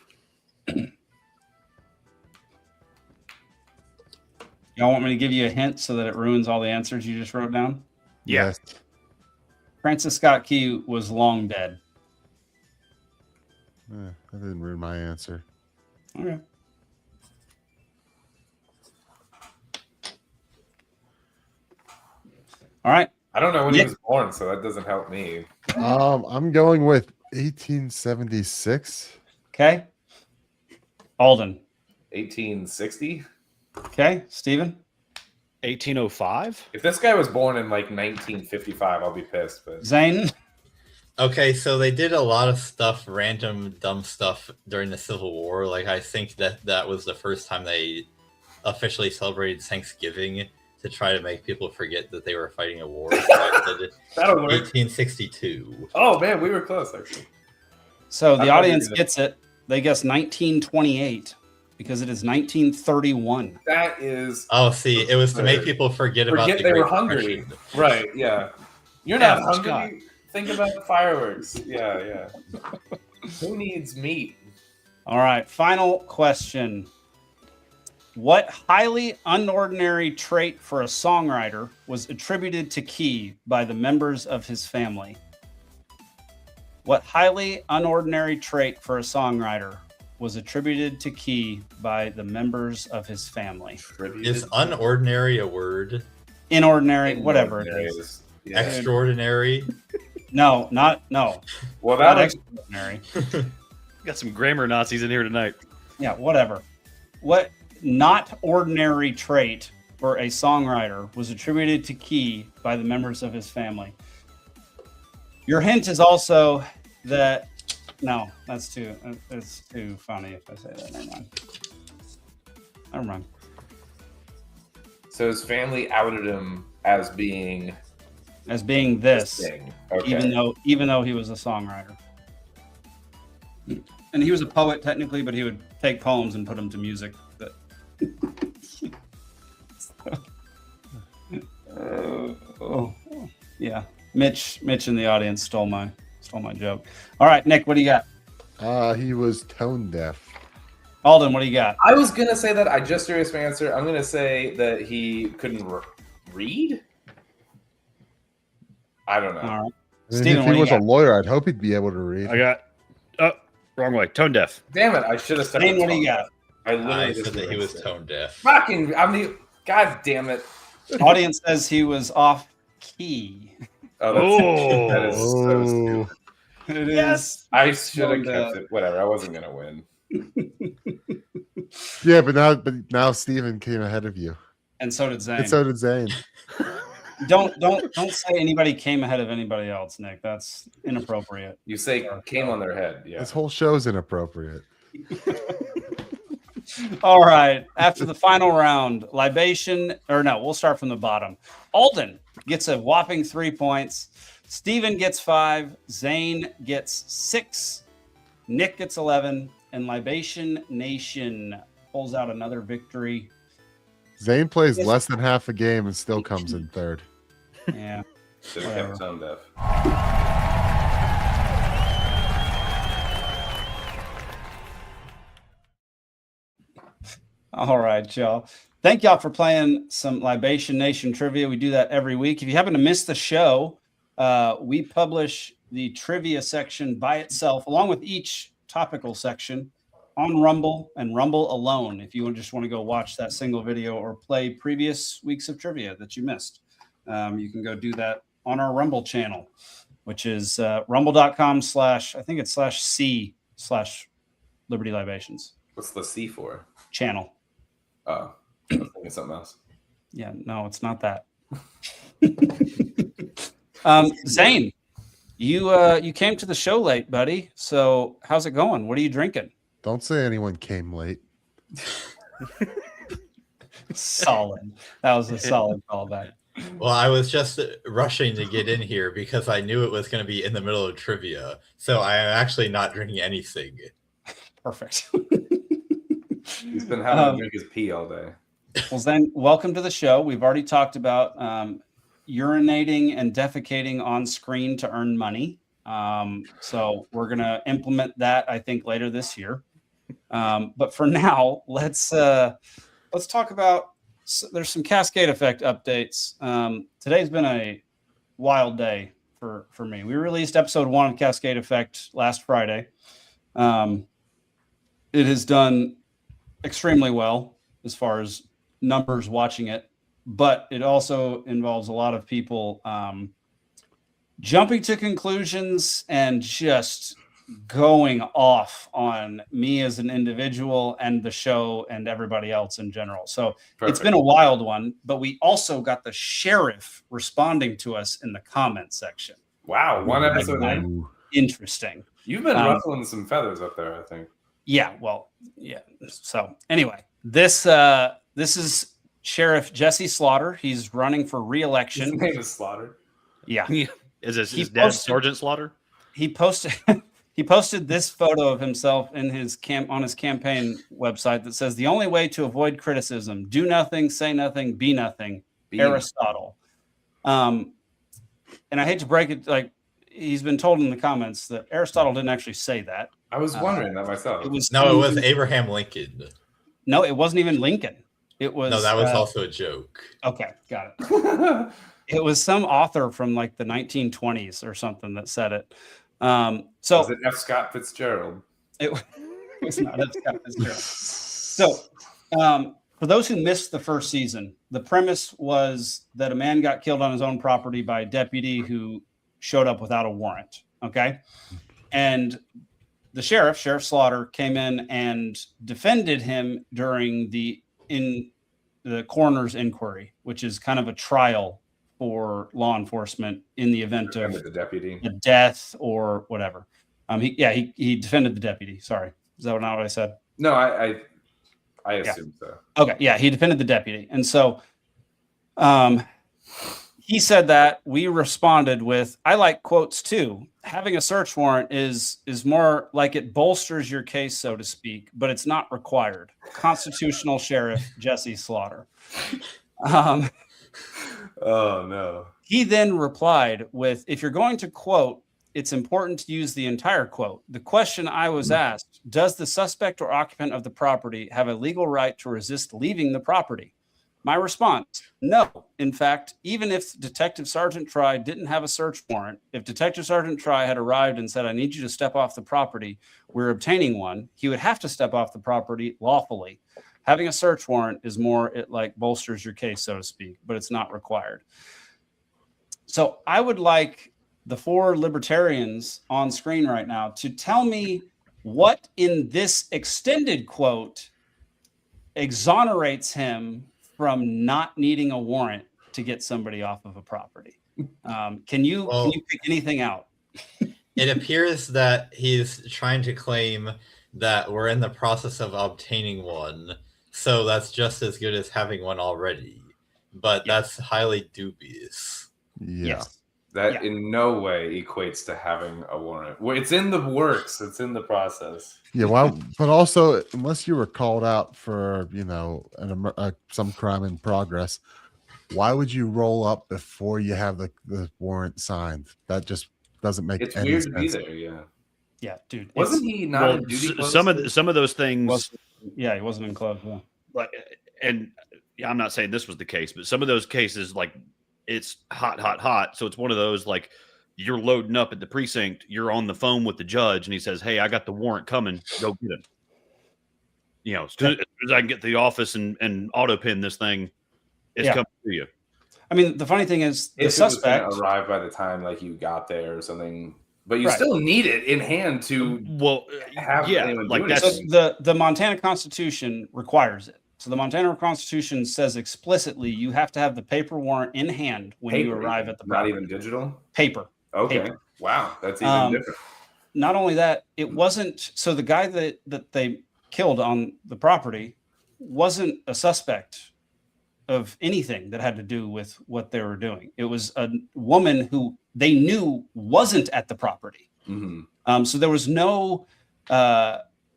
Y'all want me to give you a hint so that it ruins all the answers you just wrote down? Yeah. Yes. Francis Scott Key was long dead. That didn't ruin my answer. Okay. All right. I don't know when he was born, so that doesn't help me. I'm going with 1876. Okay. Alden. 1860. Okay. Steven. 1805. If this guy was born in like 1955, I'll be pissed. But Zane. Okay, so they did a lot of stuff, random dumb stuff during the Civil War. Like I think that was the first time they officially celebrated Thanksgiving to try to make people forget that they were fighting a war. So I said that'll work. 1862. Oh man, we were close actually. So the audience gets it. They guess 1928 because it is 1931. That is. Oh, see, it was to make people forget about the they Great were hungry. Depression. Right? Yeah. You're not hungry. Scott. Think about the fireworks. Yeah. Who needs meat? All right. Final question. What highly unordinary trait for a songwriter was attributed to Key by the members of his family? What highly unordinary trait for a songwriter was attributed to Key by the members of his family? Is unordinary a word? Inordinary, whatever it is. Yeah. Extraordinary? No. Well, Not that extraordinary. Got some grammar Nazis in here tonight. Yeah, whatever. What not ordinary trait for a songwriter was attributed to Key by the members of his family? Your hint is also that it's too funny if I say that. Never mind. So his family outed him as being this thing. Okay. even though he was a songwriter. And he was a poet technically, but he would take poems and put them to music. Yeah. Mitch in the audience stole my joke. All right, Nick, what do you got? He was tone deaf. Alden, what do you got? I was gonna say that. I just serious my answer. I'm gonna say that he couldn't read. I don't know. All right. Steven, if he was a lawyer, I'd hope he'd be able to read. I got wrong way. Tone deaf. Damn it! I should have said. What do you got? I said that he was tone deaf. Fucking! God damn it! Audience says he was off key. That is so stupid. It is. I should have kept it. Whatever. I wasn't gonna win. Yeah, but now Steven came ahead of you. And so did Zane. And so did Zane. Don't say anybody came ahead of anybody else, Nick. That's inappropriate. You say came on their head. Yeah. This whole show's inappropriate. All right. After the final round, we'll start from the bottom. Alden gets a whopping 3 points. Steven gets 5. Zane gets 6. Nick gets 11, and Libation Nation pulls out another victory. Zane plays less than half a game and still comes in third. Yeah. Should have kept tone deaf. All right, y'all. Thank y'all for playing some Libation Nation Trivia. We do that every week. If you happen to miss the show, we publish the trivia section by itself, along with each topical section on Rumble and Rumble alone. If you just want to go watch that single video or play previous weeks of trivia that you missed, you can go do that on our Rumble channel, which is rumble.com/c/Liberty Libations. What's the C for? Channel. Oh, I was thinking something else. Yeah, no, it's not that. Zane, you came to the show late, buddy. So how's it going? What are you drinking? Don't say anyone came late. Solid. That was a solid callback. Well, I was just rushing to get in here because I knew it was going to be in the middle of trivia. So I am actually not drinking anything. Perfect. He's been having to drink his pee all day. Well, Zane, welcome to the show. We've already talked about urinating and defecating on screen to earn money. So we're going to implement that, I think, later this year. But for now, let's talk about. There's some Cascade Effect updates. Today's been a wild day for me. We released episode 1 of Cascade Effect last Friday. It has done extremely well as far as numbers watching it, but it also involves a lot of people jumping to conclusions and just going off on me as an individual and the show and everybody else in general. So Perfect. It's been a wild one, but we also got the sheriff responding to us in the comment section. Wow. One episode in. Interesting. You've been ruffling some feathers up there, I think. Yeah. Well, yeah. So anyway, this is Sheriff Jesse Slaughter. He's running for re-election. His name is Slaughter. Yeah. Is his dad Sergeant Slaughter? He posted this photo of himself in his on his campaign website that says, "The only way to avoid criticism: do nothing, say nothing, be nothing." Aristotle. And I hate to break it, like he's been told in the comments that Aristotle didn't actually say that. I was wondering that myself. It was Abraham Lincoln. No, it wasn't even Lincoln. It was that was also a joke. Okay, got it. It was some author from like the 1920s or something that said it. So was it F. Scott Fitzgerald? It was not F. Scott Fitzgerald. So for those who missed the first season, the premise was that a man got killed on his own property by a deputy who showed up without a warrant. Okay. And the Sheriff Slaughter, came in and defended him during the coroner's inquiry, which is kind of a trial for law enforcement in the event of the deputy, a death or whatever. He defended the deputy. Sorry, is that not what I said? No, I assumed so. Okay, yeah, he defended the deputy, and so he said that. We responded with, "I like quotes too. Having a search warrant is more like it bolsters your case, so to speak, but it's not required." Constitutional Sheriff Jesse Slaughter. Oh no. He then replied with, "If you're going to quote, it's important to use the entire quote. The question I was asked, does the suspect or occupant of the property have a legal right to resist leaving the property? My response, no. In fact, even if Detective Sergeant Try didn't have a search warrant, if Detective Sergeant Try had arrived and said, I need you to step off the property, we're obtaining one, he would have to step off the property lawfully. Having a search warrant is more, it like bolsters your case, so to speak, but it's not required." So I would like the 4 libertarians on screen right now to tell me what in this extended quote exonerates him from not needing a warrant to get somebody off of a property. Can you pick anything out? It appears that he's trying to claim that we're in the process of obtaining one, so that's just as good as having one already. But that's highly dubious. Yeah. That in no way equates to having a warrant. It's in the works. It's in the process. Yeah, well, but also, unless you were called out for, some crime in progress, why would you roll up before you have the warrant signed? That just doesn't make it's any weird sense. to be there. Yeah. Yeah, dude. Wasn't he not in duty clothes? Some of those things. Yeah, he wasn't in clothes. Yeah. Like, and I'm not saying this was the case, but some of those cases, like, it's hot. So it's one of those, like, you're loading up at the precinct, you're on the phone with the judge, and he says, "Hey, I got the warrant coming. Go get him." As soon as I can get to the office and auto pin this thing, it's coming to you. I mean, the funny thing is, the suspect was going to arrive by the time like you got there or something, but you still need it in hand to have anyone like that's the Montana Constitution requires it. So the Montana Constitution says explicitly you have to have the paper warrant in hand when you arrive at the property. Not even digital? Paper. Okay. Paper. Wow. That's even different. Not only that, it wasn't. So the guy that they killed on the property wasn't a suspect of anything that had to do with what they were doing. It was a woman who they knew wasn't at the property. Mm-hmm. So there was no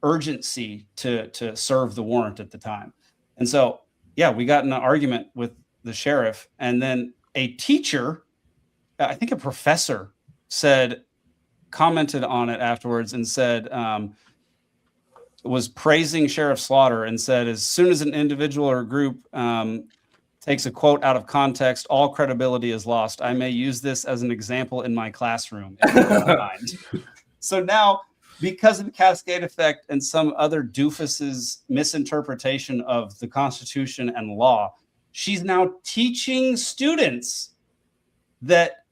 urgency to serve the warrant at the time. And so, we got in an argument with the sheriff, and then a teacher, I think a professor, commented on it afterwards and said, was praising Sheriff Slaughter and said, as soon as an individual or group takes a quote out of context, all credibility is lost. I may use this as an example in my classroom. So now, because of the Cascade Effect and some other doofus's misinterpretation of the Constitution and law, she's now teaching students that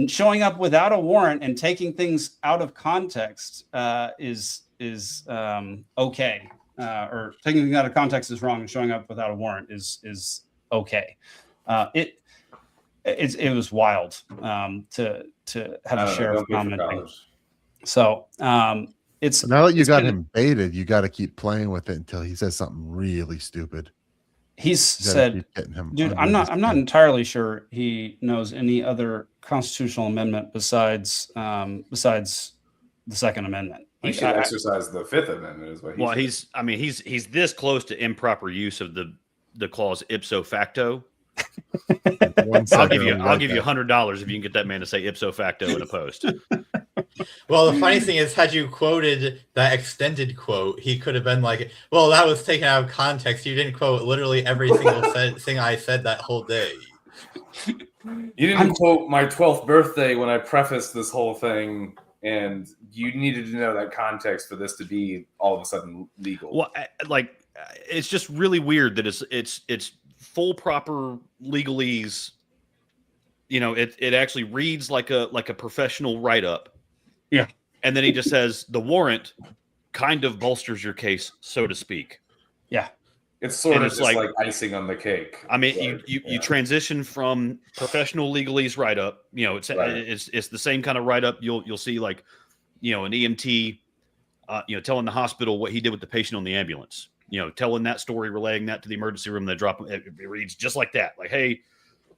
showing up without a warrant and taking things out of context is okay, or taking things out of context is wrong, and showing up without a warrant is okay. It was wild to have a sheriff commenting. So it's now that you got him baited, you got to keep playing with it until he says something really stupid. He's said, dude, I'm not entirely sure he knows any other constitutional amendment besides the Second Amendment. He should exercise the Fifth Amendment, is what he should. He's this close to improper use of the clause ipso facto. I'll give you $100 if you can get that man to say ipso facto in a post. Well, the funny thing is, had you quoted that extended quote, he could have been like, well, that was taken out of context. You didn't quote literally every single thing I said that whole day. You didn't quote my 12th birthday when I prefaced this whole thing, and you needed to know that context for this to be all of a sudden legal. Well, it's just really weird that it's full proper legalese. It actually reads like a professional write-up. Yeah. And then he just says the warrant kind of bolsters your case, so to speak. Yeah. It's sort of just like icing on the cake. I mean, you transition from professional legalese write-up. It's the same kind of write-up. You'll see an EMT, telling the hospital what he did with the patient on the ambulance. Telling that story, relaying that to the emergency room. They drop it. It reads just like that. Like, hey,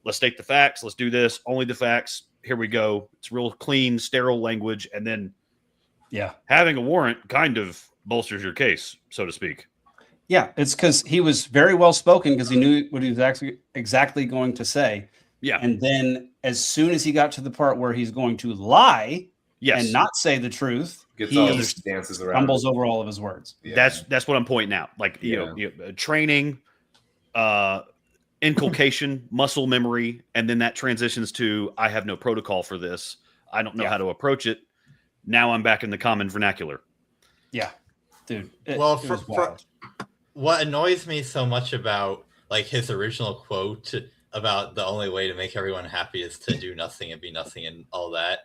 let's state the facts. Let's do this. Only the facts. Here we go. It's real clean, sterile language. And then having a warrant kind of bolsters your case, so to speak. Yeah, it's because he was very well spoken because he knew what he was exactly going to say. Yeah. And then as soon as he got to the part where he's going to lie and not say the truth, he stumbles over all of his words. Yeah. That's what I'm pointing out. Like, training, inculcation, muscle memory, and then that transitions to, I have no protocol for this. I don't know how to approach it. Now I'm back in the common vernacular. Yeah, dude. What annoys me so much about his original quote about the only way to make everyone happy is to do nothing and be nothing and all that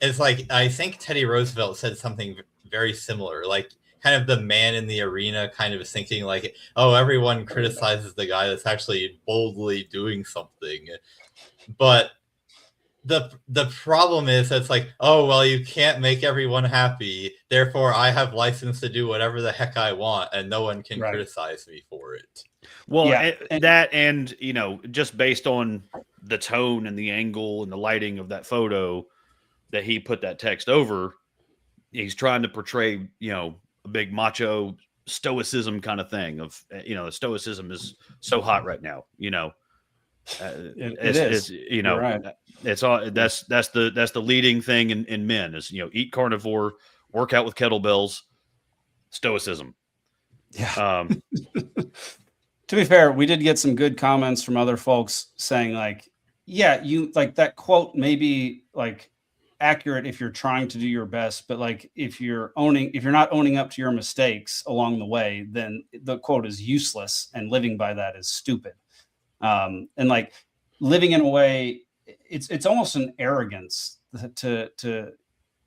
is I think Teddy Roosevelt said something very similar, kind of the man in the arena kind of thinking oh, everyone criticizes the guy that's actually boldly doing something. But the problem is it's oh, well, you can't make everyone happy. Therefore, I have license to do whatever the heck I want and no one can criticize me for it. Well, just based on the tone and the angle and the lighting of that photo that he put that text over, he's trying to portray, a big macho stoicism kind of thing of, stoicism is so hot right now, it is. Right. It's all that's the leading thing in men is, eat carnivore, work out with kettlebells, stoicism. Yeah. To be fair, we did get some good comments from other folks saying like, yeah, you like that quote may be like accurate if you're trying to do your best, but like if you're not owning up to your mistakes along the way, then the quote is useless and living by that is stupid. And like living in a way, it's almost an arrogance to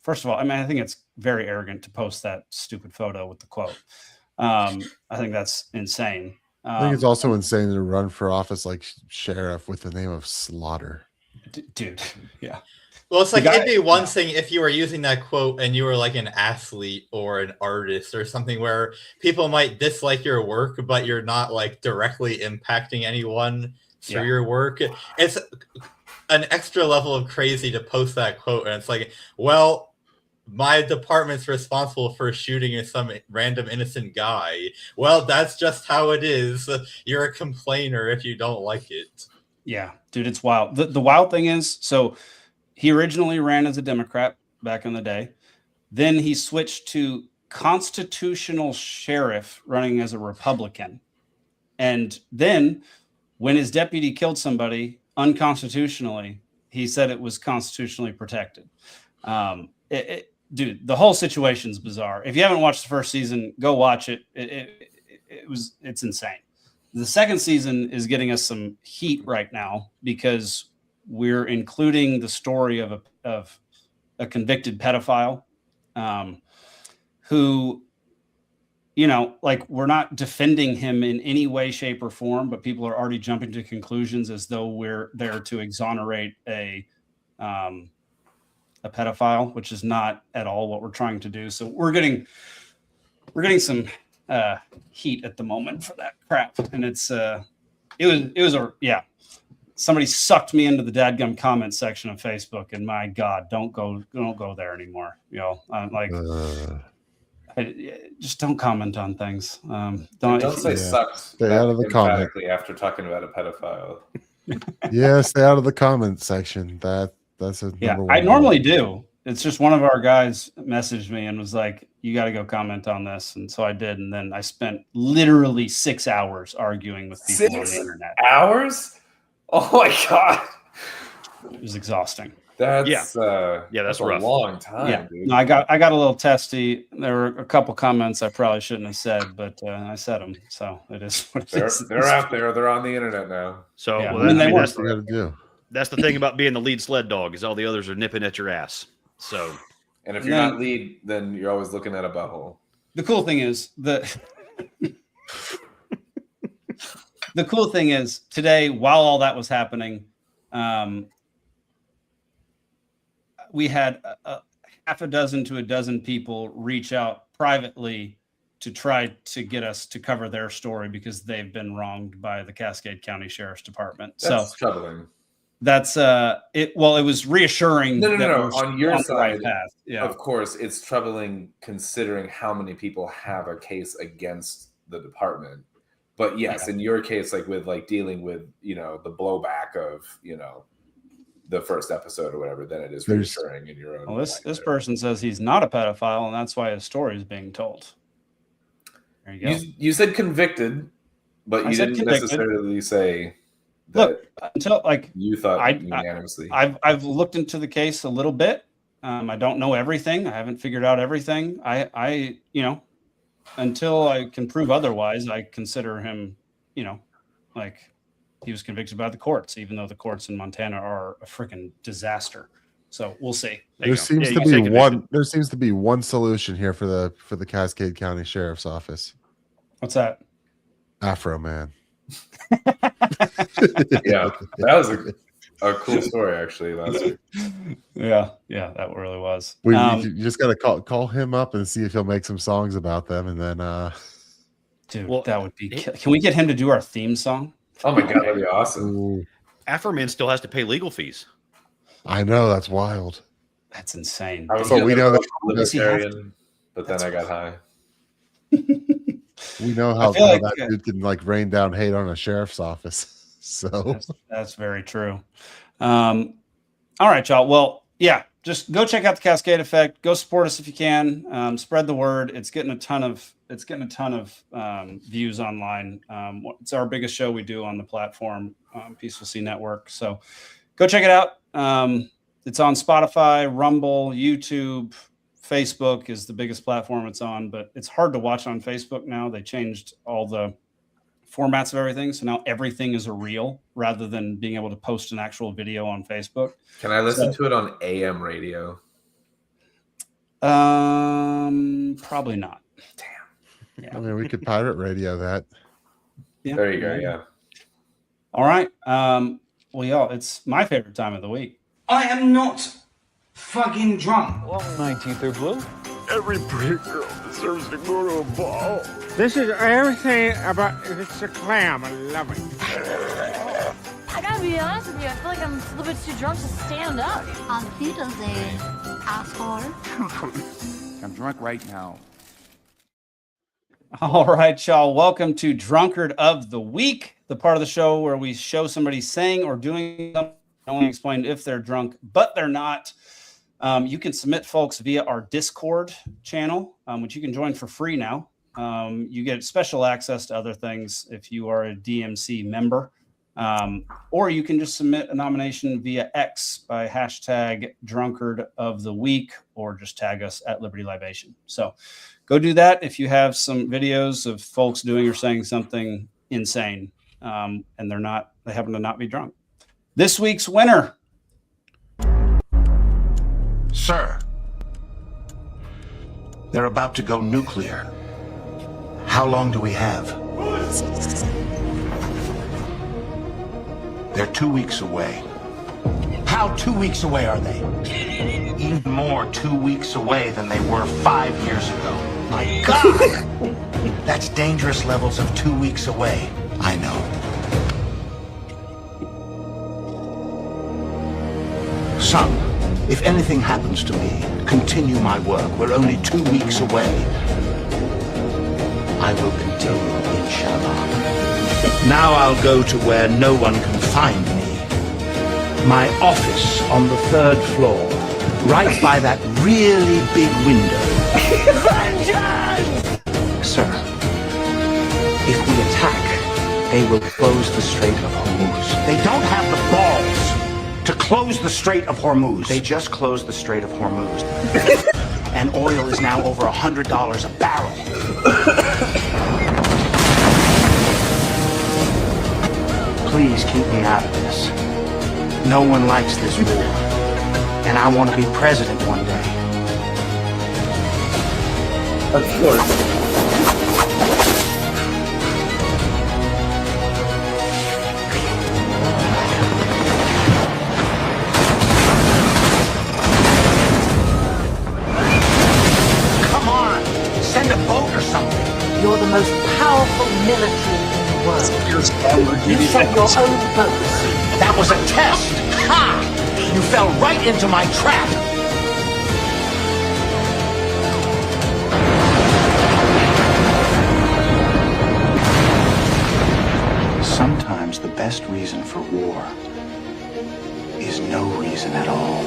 first of all, I mean, I think it's very arrogant to post that stupid photo with the quote. I think that's insane. I think it's also insane to run for office like sheriff with the name of Slaughter. Dude, yeah. Well, it's like it'd be one thing if you were using that quote and you were like an athlete or an artist or something where people might dislike your work, but you're not like directly impacting anyone through your work. It's an extra level of crazy to post that quote, and it's like, well, my department's responsible for shooting some random innocent guy. Well, that's just how it is. You're a complainer if you don't like it. Yeah, dude, it's wild. The wild thing is, so he originally ran as a Democrat back in the day. Then he switched to constitutional sheriff running as a Republican. And then when his deputy killed somebody unconstitutionally, he said it was constitutionally protected. Dude, the whole situation's bizarre. If you haven't watched the first season, go watch it. It's insane. The second season is getting us some heat right now because we're including the story of a convicted pedophile who, like we're not defending him in any way, shape, or form, but people are already jumping to conclusions as though we're there to exonerate a pedophile, which is not at all what we're trying to do. So we're getting some heat at the moment for that crap, and somebody sucked me into the dadgum comment section of Facebook, and my God, don't go there anymore. I'm like, just don't comment on things. Don't say sucked. Stay out of the comment after talking about a pedophile. Yeah, stay out of the comment section. That's a number one. I normally do. It's just one of our guys messaged me and was like, you got to go comment on this. And so I did. And then I spent literally 6 hours arguing with people on the internet. 6 hours? Oh my God. It was exhausting. That's that's a rough. Long time, dude. No, I got a little testy. There were a couple comments I probably shouldn't have said, but I said them. So it is what it is. They're out there. They're on the internet now. So that's what you got to do. That's the thing about being the lead sled dog is all the others are nipping at your ass. So, and if you're not lead, then you're always looking at a butthole. The cool thing is the cool thing is today, while all that was happening, we had half a dozen to a dozen people reach out privately to try to get us to cover their story because they've been wronged by the Cascade County Sheriff's Department. That's troubling. That's it. Well, it was reassuring. No. On your side, yeah. Of course, it's troubling considering how many people have a case against the department. But yes, in your case, like with dealing with the blowback of the first episode or whatever, then it is reassuring in your own. Well, this person says he's not a pedophile, and that's why his story is being told. There you go. You said convicted, but you didn't necessarily say. Look, until you thought unanimously. I've looked into the case a little bit. I don't know everything. I haven't figured out everything. I until I can prove otherwise, I consider him, like he was convicted by the courts, even though the courts in Montana are a freaking disaster. So we'll see. There seems to be one solution here for the Cascade County Sheriff's Office. What's that? Afro Man. Yeah, that was a cool story actually last week. Yeah, that really was. You just got to call him up and see if he'll make some songs about them, and then dude, that would be. Can we get him to do our theme song? Oh my God, that'd be awesome. Afroman still has to pay legal fees. I know, that's wild. That's insane. So we know that libertarian, but then I got high. We know how that dude can like rain down hate on a sheriff's office. So that's very true. All right, y'all. Well, yeah, just go check out the Cascade Effect. Go support us if you can. Spread the word. It's getting a ton of views online. It's our biggest show we do on the platform, Peaceful Sea Network. So go check it out. It's on Spotify, Rumble, YouTube, Facebook is the biggest platform it's on, but it's hard to watch on Facebook now. They changed all the formats of everything. So now everything is a reel rather than being able to post an actual video on Facebook. Can I listen to it on AM radio? Probably not. Damn. Yeah. I mean, we could pirate radio that. Yeah. There you go. Yeah. All right. Well, y'all, it's my favorite time of the week. I am not fucking drunk. Long 19th or blue. Every pretty girl deserves to go to a ball. This is everything about it's a clam. I love it. I gotta be honest with you, I feel like I'm a little bit too drunk to stand up. On Wiedersehen, asshole. I'm drunk right now. All right, y'all. Welcome to Drunkard of the Week, the part of the show where we show somebody saying or doing something. I only explained if they're drunk, but they're not. You can submit folks via our Discord channel, which you can join for free now. You get special access to other things if you are a DMC member. Or you can just submit a nomination via X by hashtag Drunkard of the Week, or just tag us at Liberty Libation. So go do that if you have some videos of folks doing or saying something insane, and they happen to not be drunk. This week's winner. Sir, they're about to go nuclear. How long do we have? They're 2 weeks away. How 2 weeks away are they? Even more 2 weeks away than they were 5 years ago. My God! That's dangerous levels of 2 weeks away. I know. Son, if anything happens to me, continue my work. We're only 2 weeks away. I will continue, inshallah. Now I'll go to where no one can find me. My office on the 3rd floor, right by that really big window. Vengeance! Sir, if we attack, they will close the Strait of Hormuz. They don't have the balls to close the Strait of Hormuz. They just closed the Strait of Hormuz. And oil is now over $100 a barrel. Please keep me out of this. No one likes this war. And I want to be president one day. Of course. You're the most powerful military in the world. You set your own boats. That was a test. Ha! You fell right into my trap. Sometimes the best reason for war is no reason at all.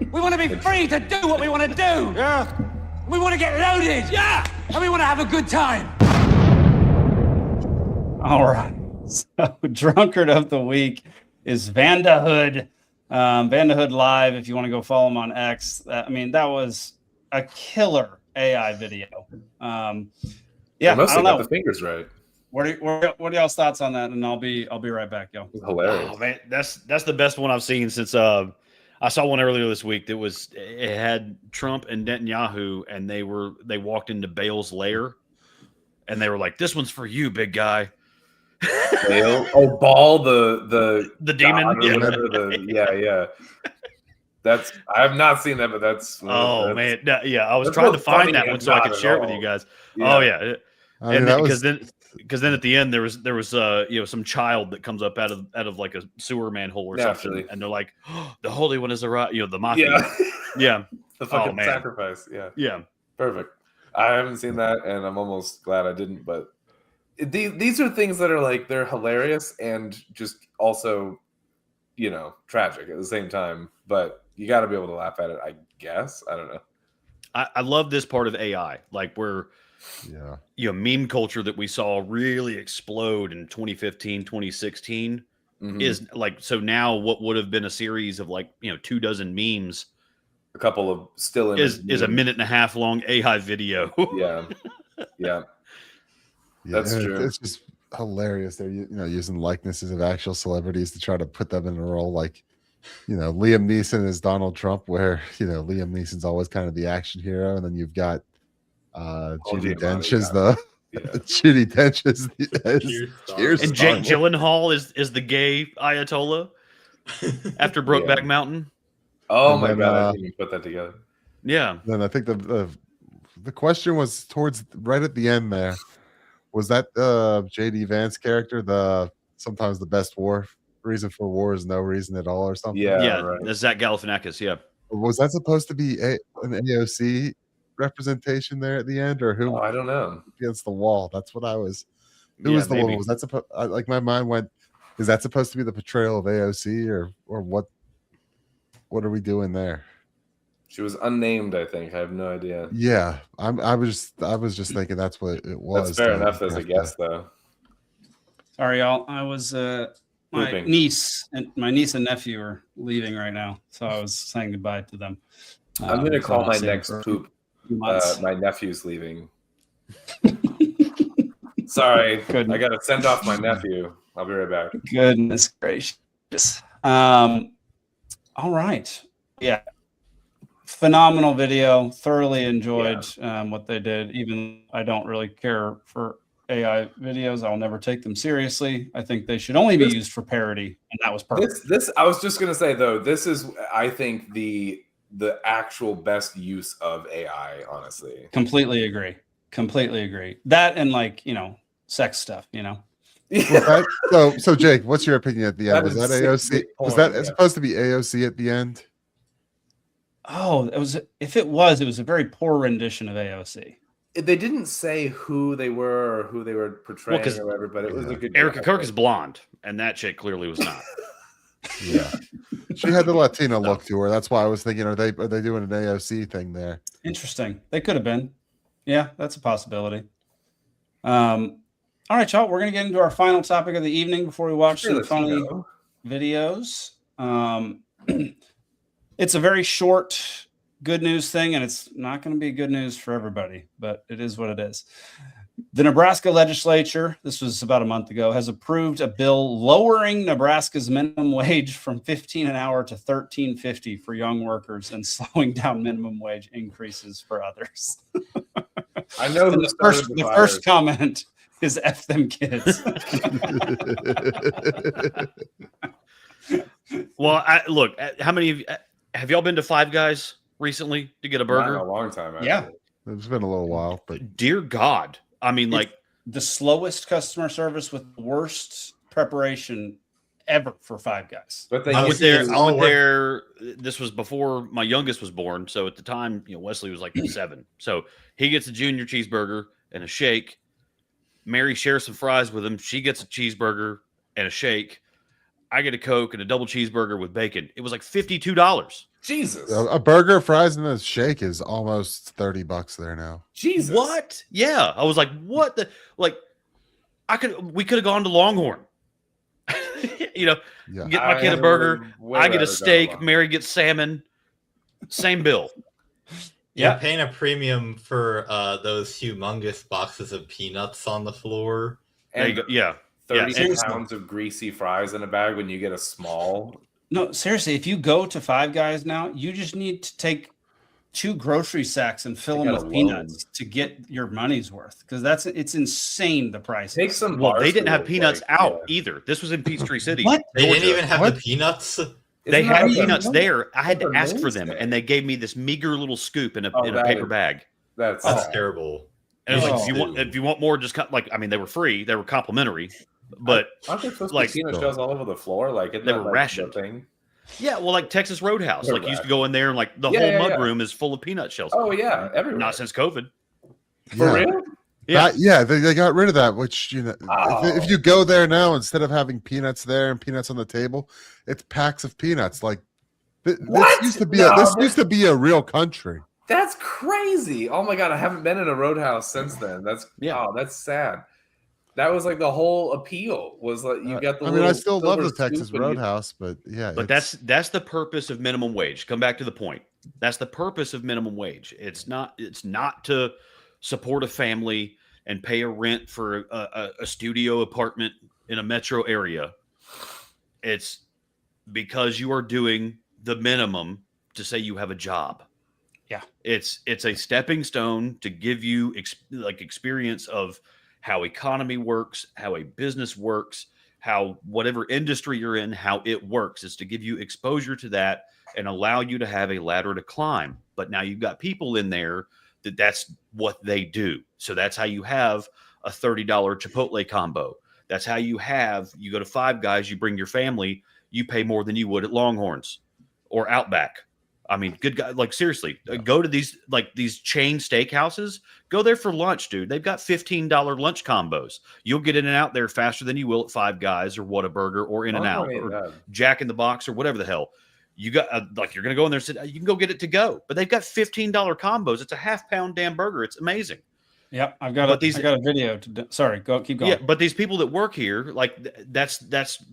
We want to be free to do what we want to do. Yeah. We want to get loaded. Yeah. And we want to have a good time. All right. So Drunkard of the Week is Vanda Hood. Vanda Hood Live, if you want to go follow him on X. I mean, that was a killer AI video. Yeah, must I have don't know. got the fingers right. What are y'all's thoughts on that? And I'll be right back, yo. Hilarious. Oh, man, that's the best one I've seen since I saw one earlier this week that it had Trump and Netanyahu, and they walked into Bale's lair, and they were like, "This one's for you, big guy." Oh, Ball, the demon. Yeah. That's I have not seen that, but that's man, I was trying to find that one so I could share it with you guys. Yeah. Oh yeah, and because then at the end there was some child that comes up out of like a sewer manhole or something, and they're like, oh, the Holy One is arrived. The Mafia. Yeah. The fucking sacrifice. Yeah. Perfect. I haven't seen that, and I'm almost glad I didn't. But these are things that are like they're hilarious and just also, tragic at the same time. But you got to be able to laugh at it, I guess. I don't know. I love this part of AI, like where, meme culture that we saw really explode in 2015, 2016 is like, so now what would have been a series of like, 24 memes, a couple of still is a minute and a half long AI video. Yeah. That's true. It's just hilarious. They're using likenesses of actual celebrities to try to put them in a role like, Liam Neeson as Donald Trump, where Liam Neeson's always kind of the action hero, and then you've got Judi Dench as Judi Dench as and Jake Gyllenhaal is the gay Ayatollah after Brokeback Mountain. Oh and my god, I didn't even put that together. Yeah. Then I think the question was towards right at the end there. Was that JD Vance character sometimes the best reason for war is no reason at all or something? Yeah, right. That's Zach Galifianakis, yeah. Was that supposed to be an AOC representation there at the end, or who? Oh, I don't know. Against the wall. That's what I was. Who was the one? Was that supposed? Like my mind went. Is that supposed to be the portrayal of AOC, or what? What are we doing there? She was unnamed, I think. I have no idea. Yeah, I was just thinking that's what it was. That's fair enough as a guess, though. Sorry, y'all. I was my niece and nephew are leaving right now, so I was saying goodbye to them. I'm gonna call my next poop. My nephew's leaving. Sorry, I gotta send off my nephew. I'll be right back. Goodness gracious. All right. Yeah. Phenomenal video. Thoroughly enjoyed what they did. Even I don't really care for AI videos. I'll never take them seriously. I think they should only be used for parody, and that was perfect. This I was just gonna say though. This is, I think, the actual best use of AI. Honestly, completely agree. That and sex stuff. So Jake, what's your opinion at the end? Was that AOC? Was that supposed to be AOC at the end? Oh, it was. If it was a very poor rendition of AOC. They didn't say who they were or who they were portraying or whatever, but it was a good. Erica Kirk is blonde, and that chick clearly was not. Yeah, she had the Latina look to her. That's why I was thinking, are they doing an AOC thing there? Interesting. They could have been. Yeah, that's a possibility. All right, y'all. We're gonna get into our final topic of the evening before we watch some funny videos. It's a very short good news thing, and it's not going to be good news for everybody, but it is what it is. The Nebraska legislature, this was about a month ago, has approved a bill lowering Nebraska's minimum wage from $15 an hour to $13.50 for young workers and slowing down minimum wage increases for others. I know the first comment is F them kids. Well, look, how many of you have y'all been to Five Guys recently to get a burger? Not in a long time, actually. Yeah. It's been a little while, but dear God. I mean, like the slowest customer service with the worst preparation ever for Five Guys. But I went there. This was before my youngest was born. So at the time, Wesley was like 7. So he gets a junior cheeseburger and a shake. Mary shares some fries with him. She gets a cheeseburger and a shake. I get a Coke and a double cheeseburger with bacon. It was like $52. Jesus. A burger, fries, and a shake is almost $30 there now. Jesus. What? Yeah. I was like, what the we could have gone to Longhorn. Get my kid a burger. I get a steak. Mary gets salmon. Same bill. Yeah, paying a premium for those humongous boxes of peanuts on the floor. There you go. Yeah. 30 pounds of greasy fries in a bag when you get a small. No, seriously, if you go to Five Guys now, you just need to take 2 grocery sacks and fill them with peanuts to get your money's worth, because it's insane, the price. Take some. Well, they didn't have peanuts out either. This was in Peachtree City. What? They didn't even have the peanuts. They had peanuts there. I had to ask for them, and they gave me this meager little scoop in a paper bag. That's terrible. And it was like, if you want more, just they were free. They were complimentary, but aren't there supposed to be peanut shells all over the floor? Like they were rationed. Thing? Yeah, well, like Texas Roadhouse. Like you used to go in there and the whole mud room is full of peanut shells. Oh yeah, everywhere. Not since COVID. For real? Yeah, they got rid of that. Which if you go there now, instead of having peanuts there and peanuts on the table, it's packs of peanuts. Like this used to be a real country. That's crazy. Oh my God, I haven't been in a Roadhouse since then. That's sad. That was like the whole appeal was like you got the. I still love the Texas Roadhouse, but yeah. But that's the purpose of minimum wage. Come back to the point. That's the purpose of minimum wage. It's not to support a family and pay a rent for a studio apartment in a metro area. It's because you are doing the minimum to say you have a job. Yeah, it's a stepping stone to give you experience of how economy works, how a business works, how whatever industry you're in, how it works. Is to give you exposure to that and allow you to have a ladder to climb. But now you've got people in there that's what they do. So that's how you have a $30 Chipotle combo. That's how you go to Five Guys, you bring your family, you pay more than you would at Longhorns or Outback. I mean, good guy. Like seriously, go to these chain steakhouses. Go there for lunch, dude. They've got $15 lunch combos. You'll get in and out there faster than you will at Five Guys or Whataburger or In-N-Out or Jack in the Box or whatever the hell. You got you're gonna go in there and say you can go get it to go, but they've got $15 combos. It's a half-pound damn burger. It's amazing. Yep, I got a video. Sorry, keep going. Yeah, but these people that work here, that's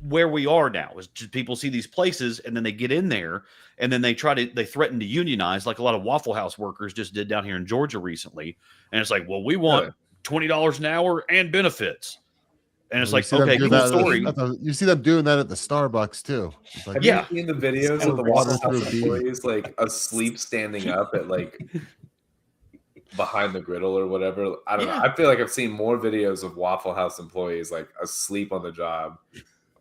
where we are now. Is just people see these places and then they get in there and then they threaten to unionize, like a lot of Waffle House workers just did down here in Georgia recently. And it's like, well, we want $20 an hour and benefits. And it's like, okay, cool story. You see them doing that at the Starbucks too. It's like, have you seen the videos of the Waffle House employees asleep standing up at behind the griddle or whatever? I don't know. I feel like I've seen more videos of Waffle House employees asleep on the job.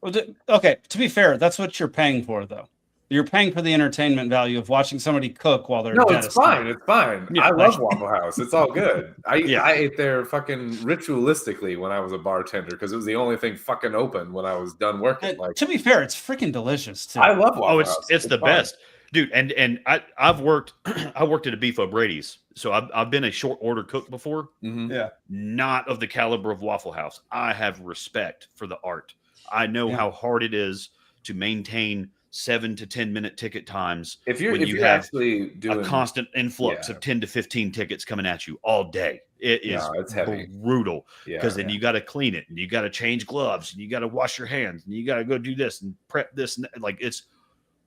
Well, okay, to be fair, that's what you're paying for, though. You're paying for the entertainment value of watching somebody cook while they're dead. It's fine. It's fine. Yeah, I love Waffle House. It's all good. I ate there fucking ritualistically when I was a bartender because it was the only thing fucking open when I was done working. To be fair, it's freaking delicious too. I love Waffle House. It's the best, dude. And I've worked I worked at a Beef O'Brady's, so I've been a short order cook before. Mm-hmm. Yeah, not of the caliber of Waffle House. I have respect for the art. I know how hard it is to maintain 7 to 10 minute ticket times. If you're actually doing a constant influx of 10 to 15 tickets coming at you all day, it is it's heavy. Brutal. Because then you got to clean it and you got to change gloves and you got to wash your hands and you got to go do this and prep this. And it's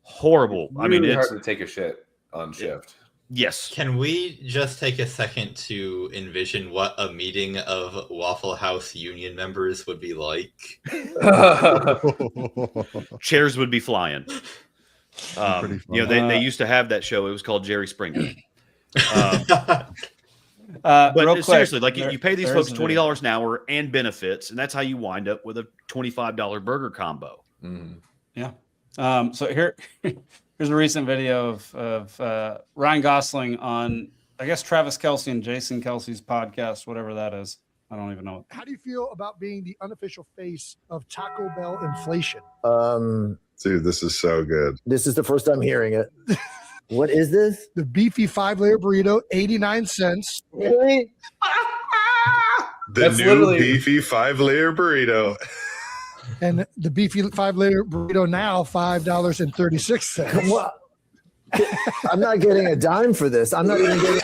horrible. It's really hard to take a shit on shift. Yes. Can we just take a second to envision what a meeting of Waffle House union members would be like? Chairs would be flying. They used to have that show. It was called Jerry Springer. But seriously, you pay these folks $20 an hour and benefits, and that's how you wind up with a $25 burger combo. Mm. Yeah. So here's a recent video of Ryan Gosling on, I guess, Travis Kelce and Jason Kelce's podcast, whatever that is. I don't even know. How do you feel about being the unofficial face of Taco Bell inflation? Dude, this is so good. This is the first time hearing it. What is this? The beefy 5-layer burrito, 89 cents. Really? That's new beefy 5-layer burrito. And the beefy 5-layer burrito now $5.36. What? I'm not getting a dime for this. I'm not even getting.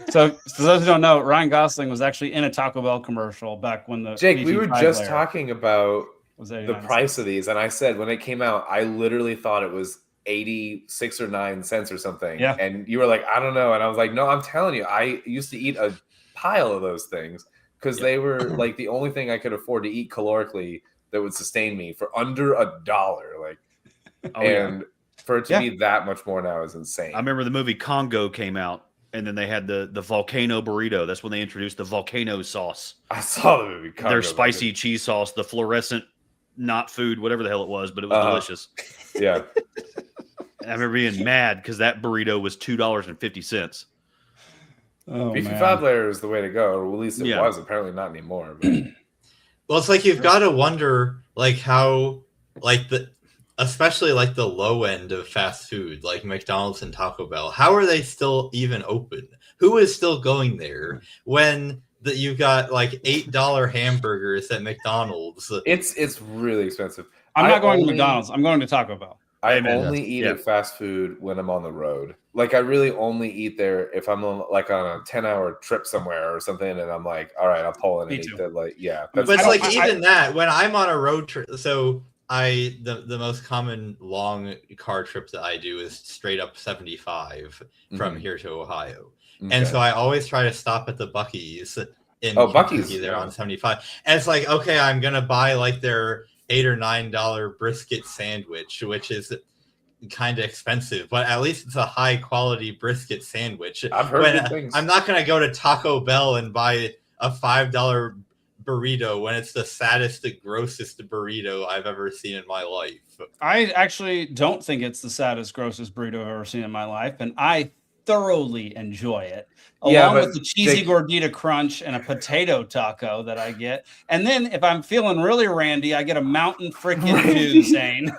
So those who don't know, Ryan Gosling was actually in a Taco Bell commercial back when the Jake. We were just talking about the price of these, and I said when it came out, I literally thought it was 86 or 9 cents or something. Yeah. And you were like, I don't know, and I was like, no, I'm telling you, I used to eat a pile of those things. Because they were like the only thing I could afford to eat calorically that would sustain me for under $1. For it to be that much more now is insane. I remember the movie Congo came out, and then they had the volcano burrito. That's when they introduced the volcano sauce. I saw the movie Congo. Their spicy cheese sauce, the fluorescent, not food, whatever the hell it was, but it was delicious. Yeah. I remember being mad because that burrito was $2.50. Beefy 5-layer is the way to go, or at least it was. Apparently not anymore. But. Well, it's like you've got to wonder, like, how, like, especially like the low end of fast food, like McDonald's and Taco Bell, how are they still even open? Who is still going there when you've got like $8 hamburgers at McDonald's? It's really expensive. I'm not going to McDonald's. I'm going to Taco Bell. I only eat at fast food when I'm on the road. Like, I really only eat there if I'm on a 10-hour trip somewhere or something, and I'm like, all right, I'll pull in and eat that. Like, But it's like even that when I'm on a road trip. So the most common long car trip that I do is straight up 75 from here to Ohio, and so I always try to stop at the Buc-ee's in Kentucky there on 75, and it's like, okay, I'm gonna buy like their $8 or $9 brisket sandwich, which is kind of expensive, but at least it's a high quality brisket sandwich. I've heard good things. I'm not gonna go to Taco Bell and buy a $5 burrito when it's the saddest, the grossest burrito I've ever seen in my life. I actually don't think it's the saddest, grossest burrito I've ever seen in my life, and I thoroughly enjoy it. Along with the cheesy gordita crunch and a potato taco that I get. And then if I'm feeling really randy, I get a mountain freaking dew, Zane.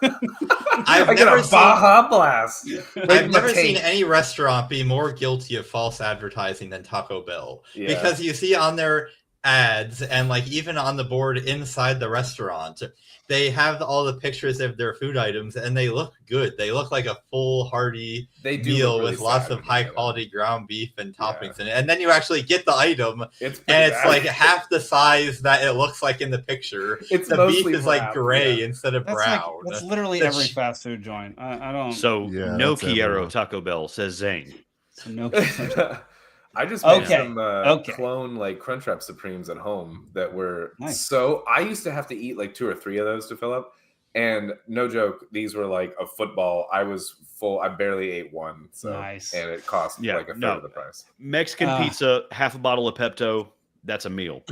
I've get a Baja Blast. I've never seen any restaurant be more guilty of false advertising than Taco Bell. Yeah. Because you see on their ads and like even on the board inside the restaurant, they have all the pictures of their food items and they look good. They look like a full Hardee meal with lots of high quality ground beef and toppings in it. And then you actually get the item and it's like half the size that it looks like in the picture. The beef is like gray instead of brown. That's literally every fast food joint. I don't. So no Quiero Taco Bell, says Zane. So no. I just made some clone like Crunchwrap Supremes at home that were so I used to have to eat like 2 or 3 of those to fill up, and no joke, these were like a football. I was full. I barely ate one, and it cost like a third of the price. Mexican pizza, half a bottle of Pepto. That's a meal.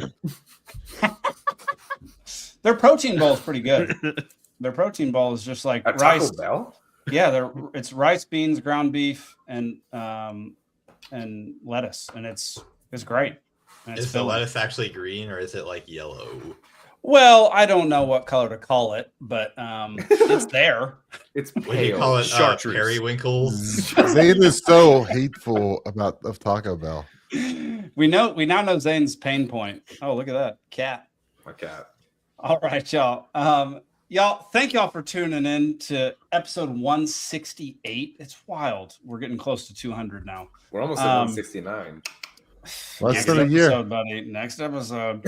Their protein bowl is pretty good. Their protein bowl is just like rice. Taco Bell? Yeah, it's rice, beans, ground beef, and lettuce, and it's great. And is the lettuce actually green or is it like yellow? Well, I don't know what color to call it, but it's there. It's pale. What do you call it? Periwinkles. Zane is so hateful of Taco Bell. We now know Zane's pain point. Oh, look at that cat. My cat. All right, y'all. Y'all, thank y'all for tuning in to episode 168. It's wild. We're getting close to 200 now. We're almost at 169. Less than a year, buddy. Next episode.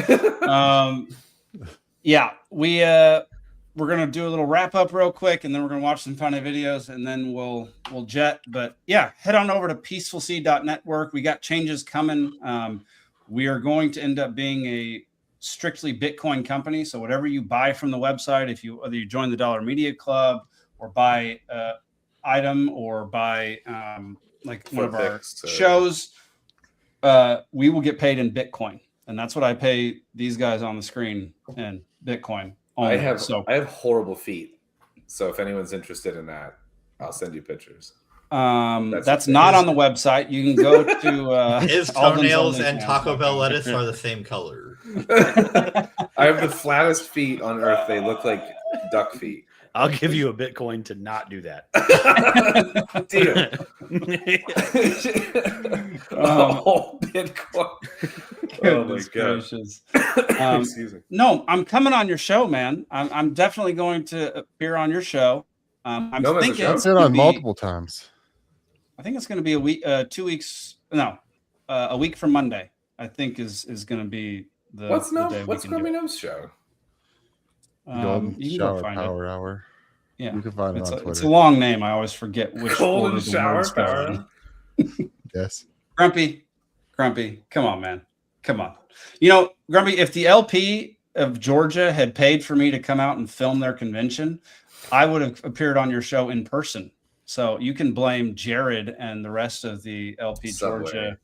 Yeah, we're gonna do a little wrap up real quick, and then we're gonna watch some funny videos, and then we'll jet. But yeah, head on over to peacefulseed.network. We got changes coming. We are going to end up being a strictly Bitcoin company. So whatever you buy from the website, whether you join the Dollar Media Club or buy item or buy like one of our shows, we will get paid in Bitcoin. And that's what I pay these guys on the screen in Bitcoin only. I have horrible feet. So if anyone's interested in that, I'll send you pictures. That's not on the website. You can go to his toenails and Taco Bell lettuce are the same color. I have the flattest feet on earth. They look like duck feet. I'll give you a Bitcoin to not do that. Deal. Bitcoin. Oh my god. Excuse me. No, I'm coming on your show, man. I'm definitely going to appear on your show. I'm thinking it's on multiple times. I think it's going to be a week, 2 weeks. No, a week from Monday. I think is going to be the. What's Grumpy Gnome's show? Golden Shower Power Hour. Yeah, you can find it on Twitter. It's a long name. I always forget which. Golden Shower Power. Yes. Grumpy, come on, man, come on. You know, Grumpy, if the LP of Georgia had paid for me to come out and film their convention, I would have appeared on your show in person. So you can blame Jared and the rest of the LP Subway. Georgia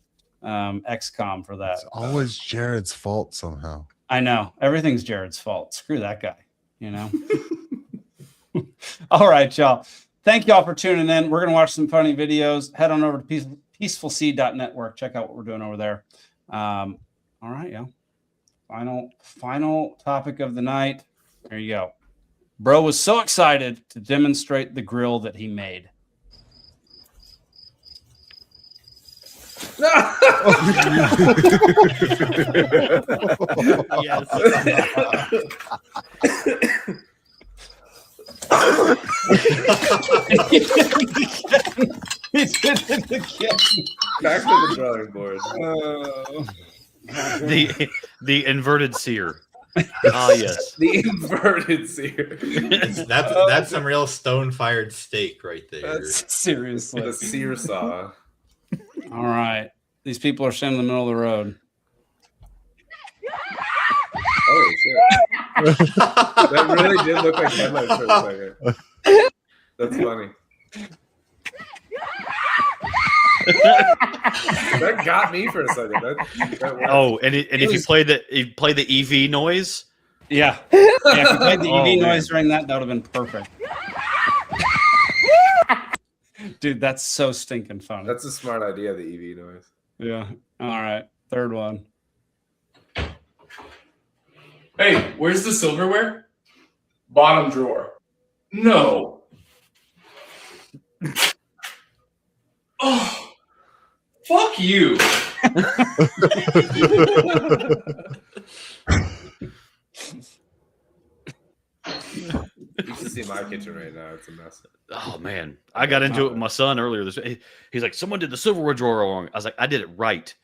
XCOM for that. It's always Jared's fault somehow. I know. Everything's Jared's fault. Screw that guy, you know? All right, y'all. Thank y'all for tuning in. We're going to watch some funny videos. Head on over to peacefulseed.network. Check out what we're doing over there. All right, y'all. Final topic of the night. There you go. Bro was so excited to demonstrate the grill that he made. Yes. He did it again. Back to the drawing board. The inverted sear. Ah, yes. The inverted sear. That's some real stone-fired steak right there. That's seriously the sear saw. All right, these people are standing in the middle of the road. Oh shit! That really did look like headlights for a second. That's funny. That got me for a second. That oh, and if you play the EV noise, yeah, if you played the EV noise during that, that would have been perfect. Dude, that's so stinking funny. That's a smart idea. The EV noise. Yeah. All right. Third one. Hey, where's the silverware? Bottom drawer. No. Oh, fuck you. You should see my kitchen right now. It's a mess. Oh man, I got into it with my son earlier. He's like, someone did the silverware drawer wrong. I was like, I did it right.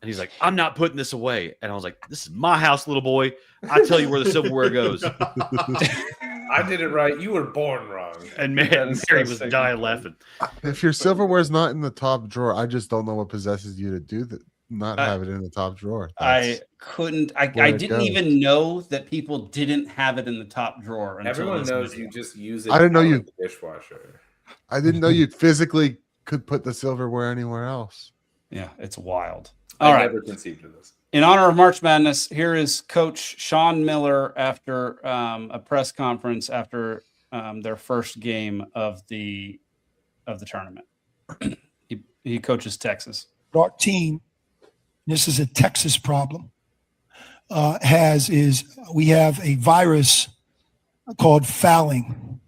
And he's like, I'm not putting this away. And I was like, this is my house, little boy. I tell you where the silverware goes. I did it right. You were born wrong. And man, Mary was dying laughing. If your silverware's not in the top drawer, I just don't know what possesses you to do that. Not have it in the top drawer. I didn't even know that people didn't have it in the top drawer. Everyone knows you just use it. I didn't know in the dishwasher. I didn't know you physically could put the silverware anywhere else. Yeah, it's wild. I All right. never conceived of this. In honor of March Madness, here is Coach Sean Miller after a press conference after their first game of the tournament. he coaches Texas. Our team, this is a Texas problem, we have a virus called fouling.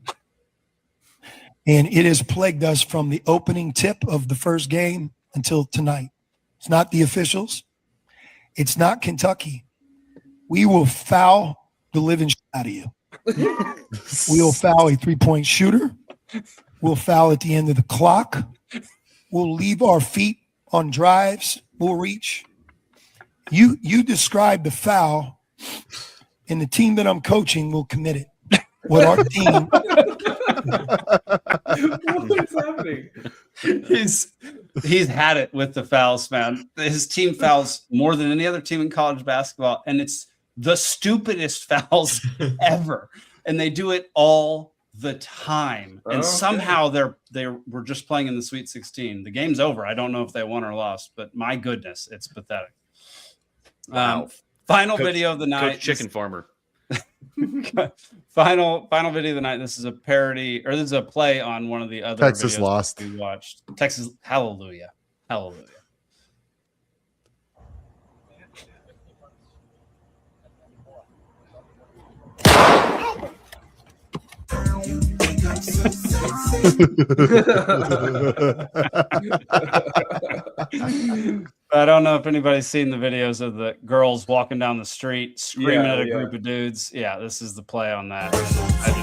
And it has plagued us from the opening tip of the first game until tonight. It's not the officials. It's not Kentucky. We will foul the living shit out of you. We will foul a three-point shooter. We'll foul at the end of the clock. We'll leave our feet on drives. We'll reach. You describe the foul, and the team that I'm coaching will commit it. What our team... What's happening? He's had it with the fouls, man. His team fouls more than any other team in college basketball, and it's the stupidest fouls ever. And they do it all the time. And somehow we're just playing in the Sweet 16. The game's over. I don't know if they won or lost, but my goodness, it's pathetic. Wow. Final video of the night. Coach Chicken Farmer. Final video of the night. This is a parody, or this is a play on one of the other Texas videos lost. we watched. Texas, hallelujah. I don't know if anybody's seen the videos of the girls walking down the street screaming at a group of dudes. Yeah, this is the play on that. I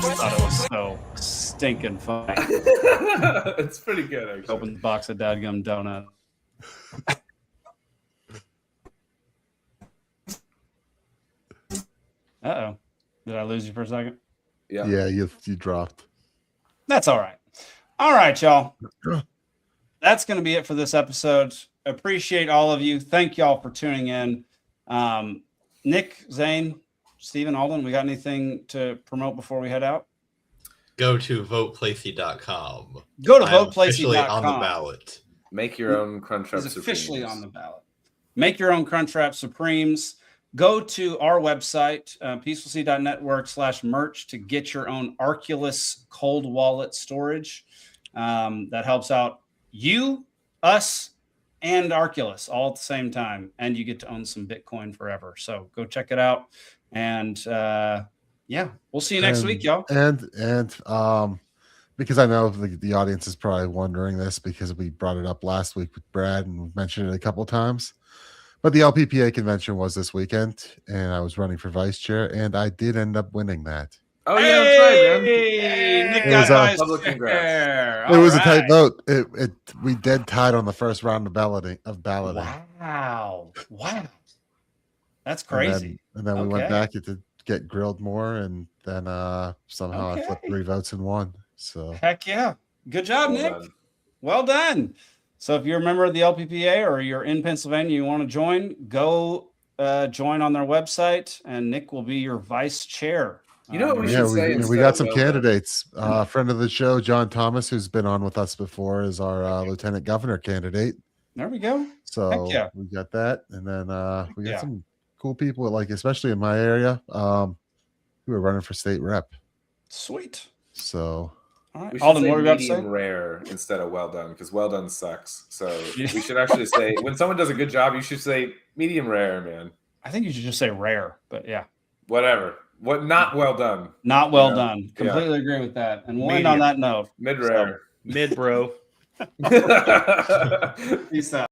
just thought it was so stinking funny. It's pretty good, actually. Open the box of dadgum donut. Uh-oh. Did I lose you for a second? Yeah, you dropped. That's all right. All right, y'all. That's going to be it for this episode. Appreciate all of you. Thank y'all for tuning in. Nick, Zane, Steven, Alden, we got anything to promote before we head out? go to voteplacie.com. Go to officially voteplacie.com. on the ballot. Make your own Crunchwrap He's Supremes. officially on the ballot. Make your own Crunchwrap Supremes. Go to our website, peacefulsea.network/merch to get your own Arculus cold wallet storage. That helps out you, us, and Arculus all at the same time. And you get to own some Bitcoin forever. So go check it out. And yeah, we'll see you next week, y'all. And because I know the audience is probably wondering this because we brought it up last week with Brad and we've mentioned it a couple of times. But the LPPA convention was this weekend, and I was running for vice chair, and I did end up winning that. Oh yeah, that's right, man. Nick It got was vice public congrats. chair. It was All a tight right. vote. We dead tied on the first round of balloting. Wow. That's crazy. And then we went back to get grilled more, and then somehow I flipped 3 votes and won. So Heck yeah. Good job, Well Nick. done. Well done. So if you're a member of the LPPA or you're in Pennsylvania, you want to join, go join on their website, and Nick will be your vice chair. You know what we should say? we got some candidates. Friend of the show, John Thomas, who's been on with us before, is our lieutenant governor candidate. There we go. So Heck yeah. we got that, and then we got yeah. some cool people, like especially in my area, who are running for state rep. Sweet. So all right. We should Alden, say what are we about to say? medium rare instead of well done, because well done sucks. So we should actually say when someone does a good job, you should say medium rare, man. I think you should just say rare, but yeah. Whatever. What not well done. Not well done. Completely agree with that. And we'll end on that note. Mid rare. Mid bro. Peace out.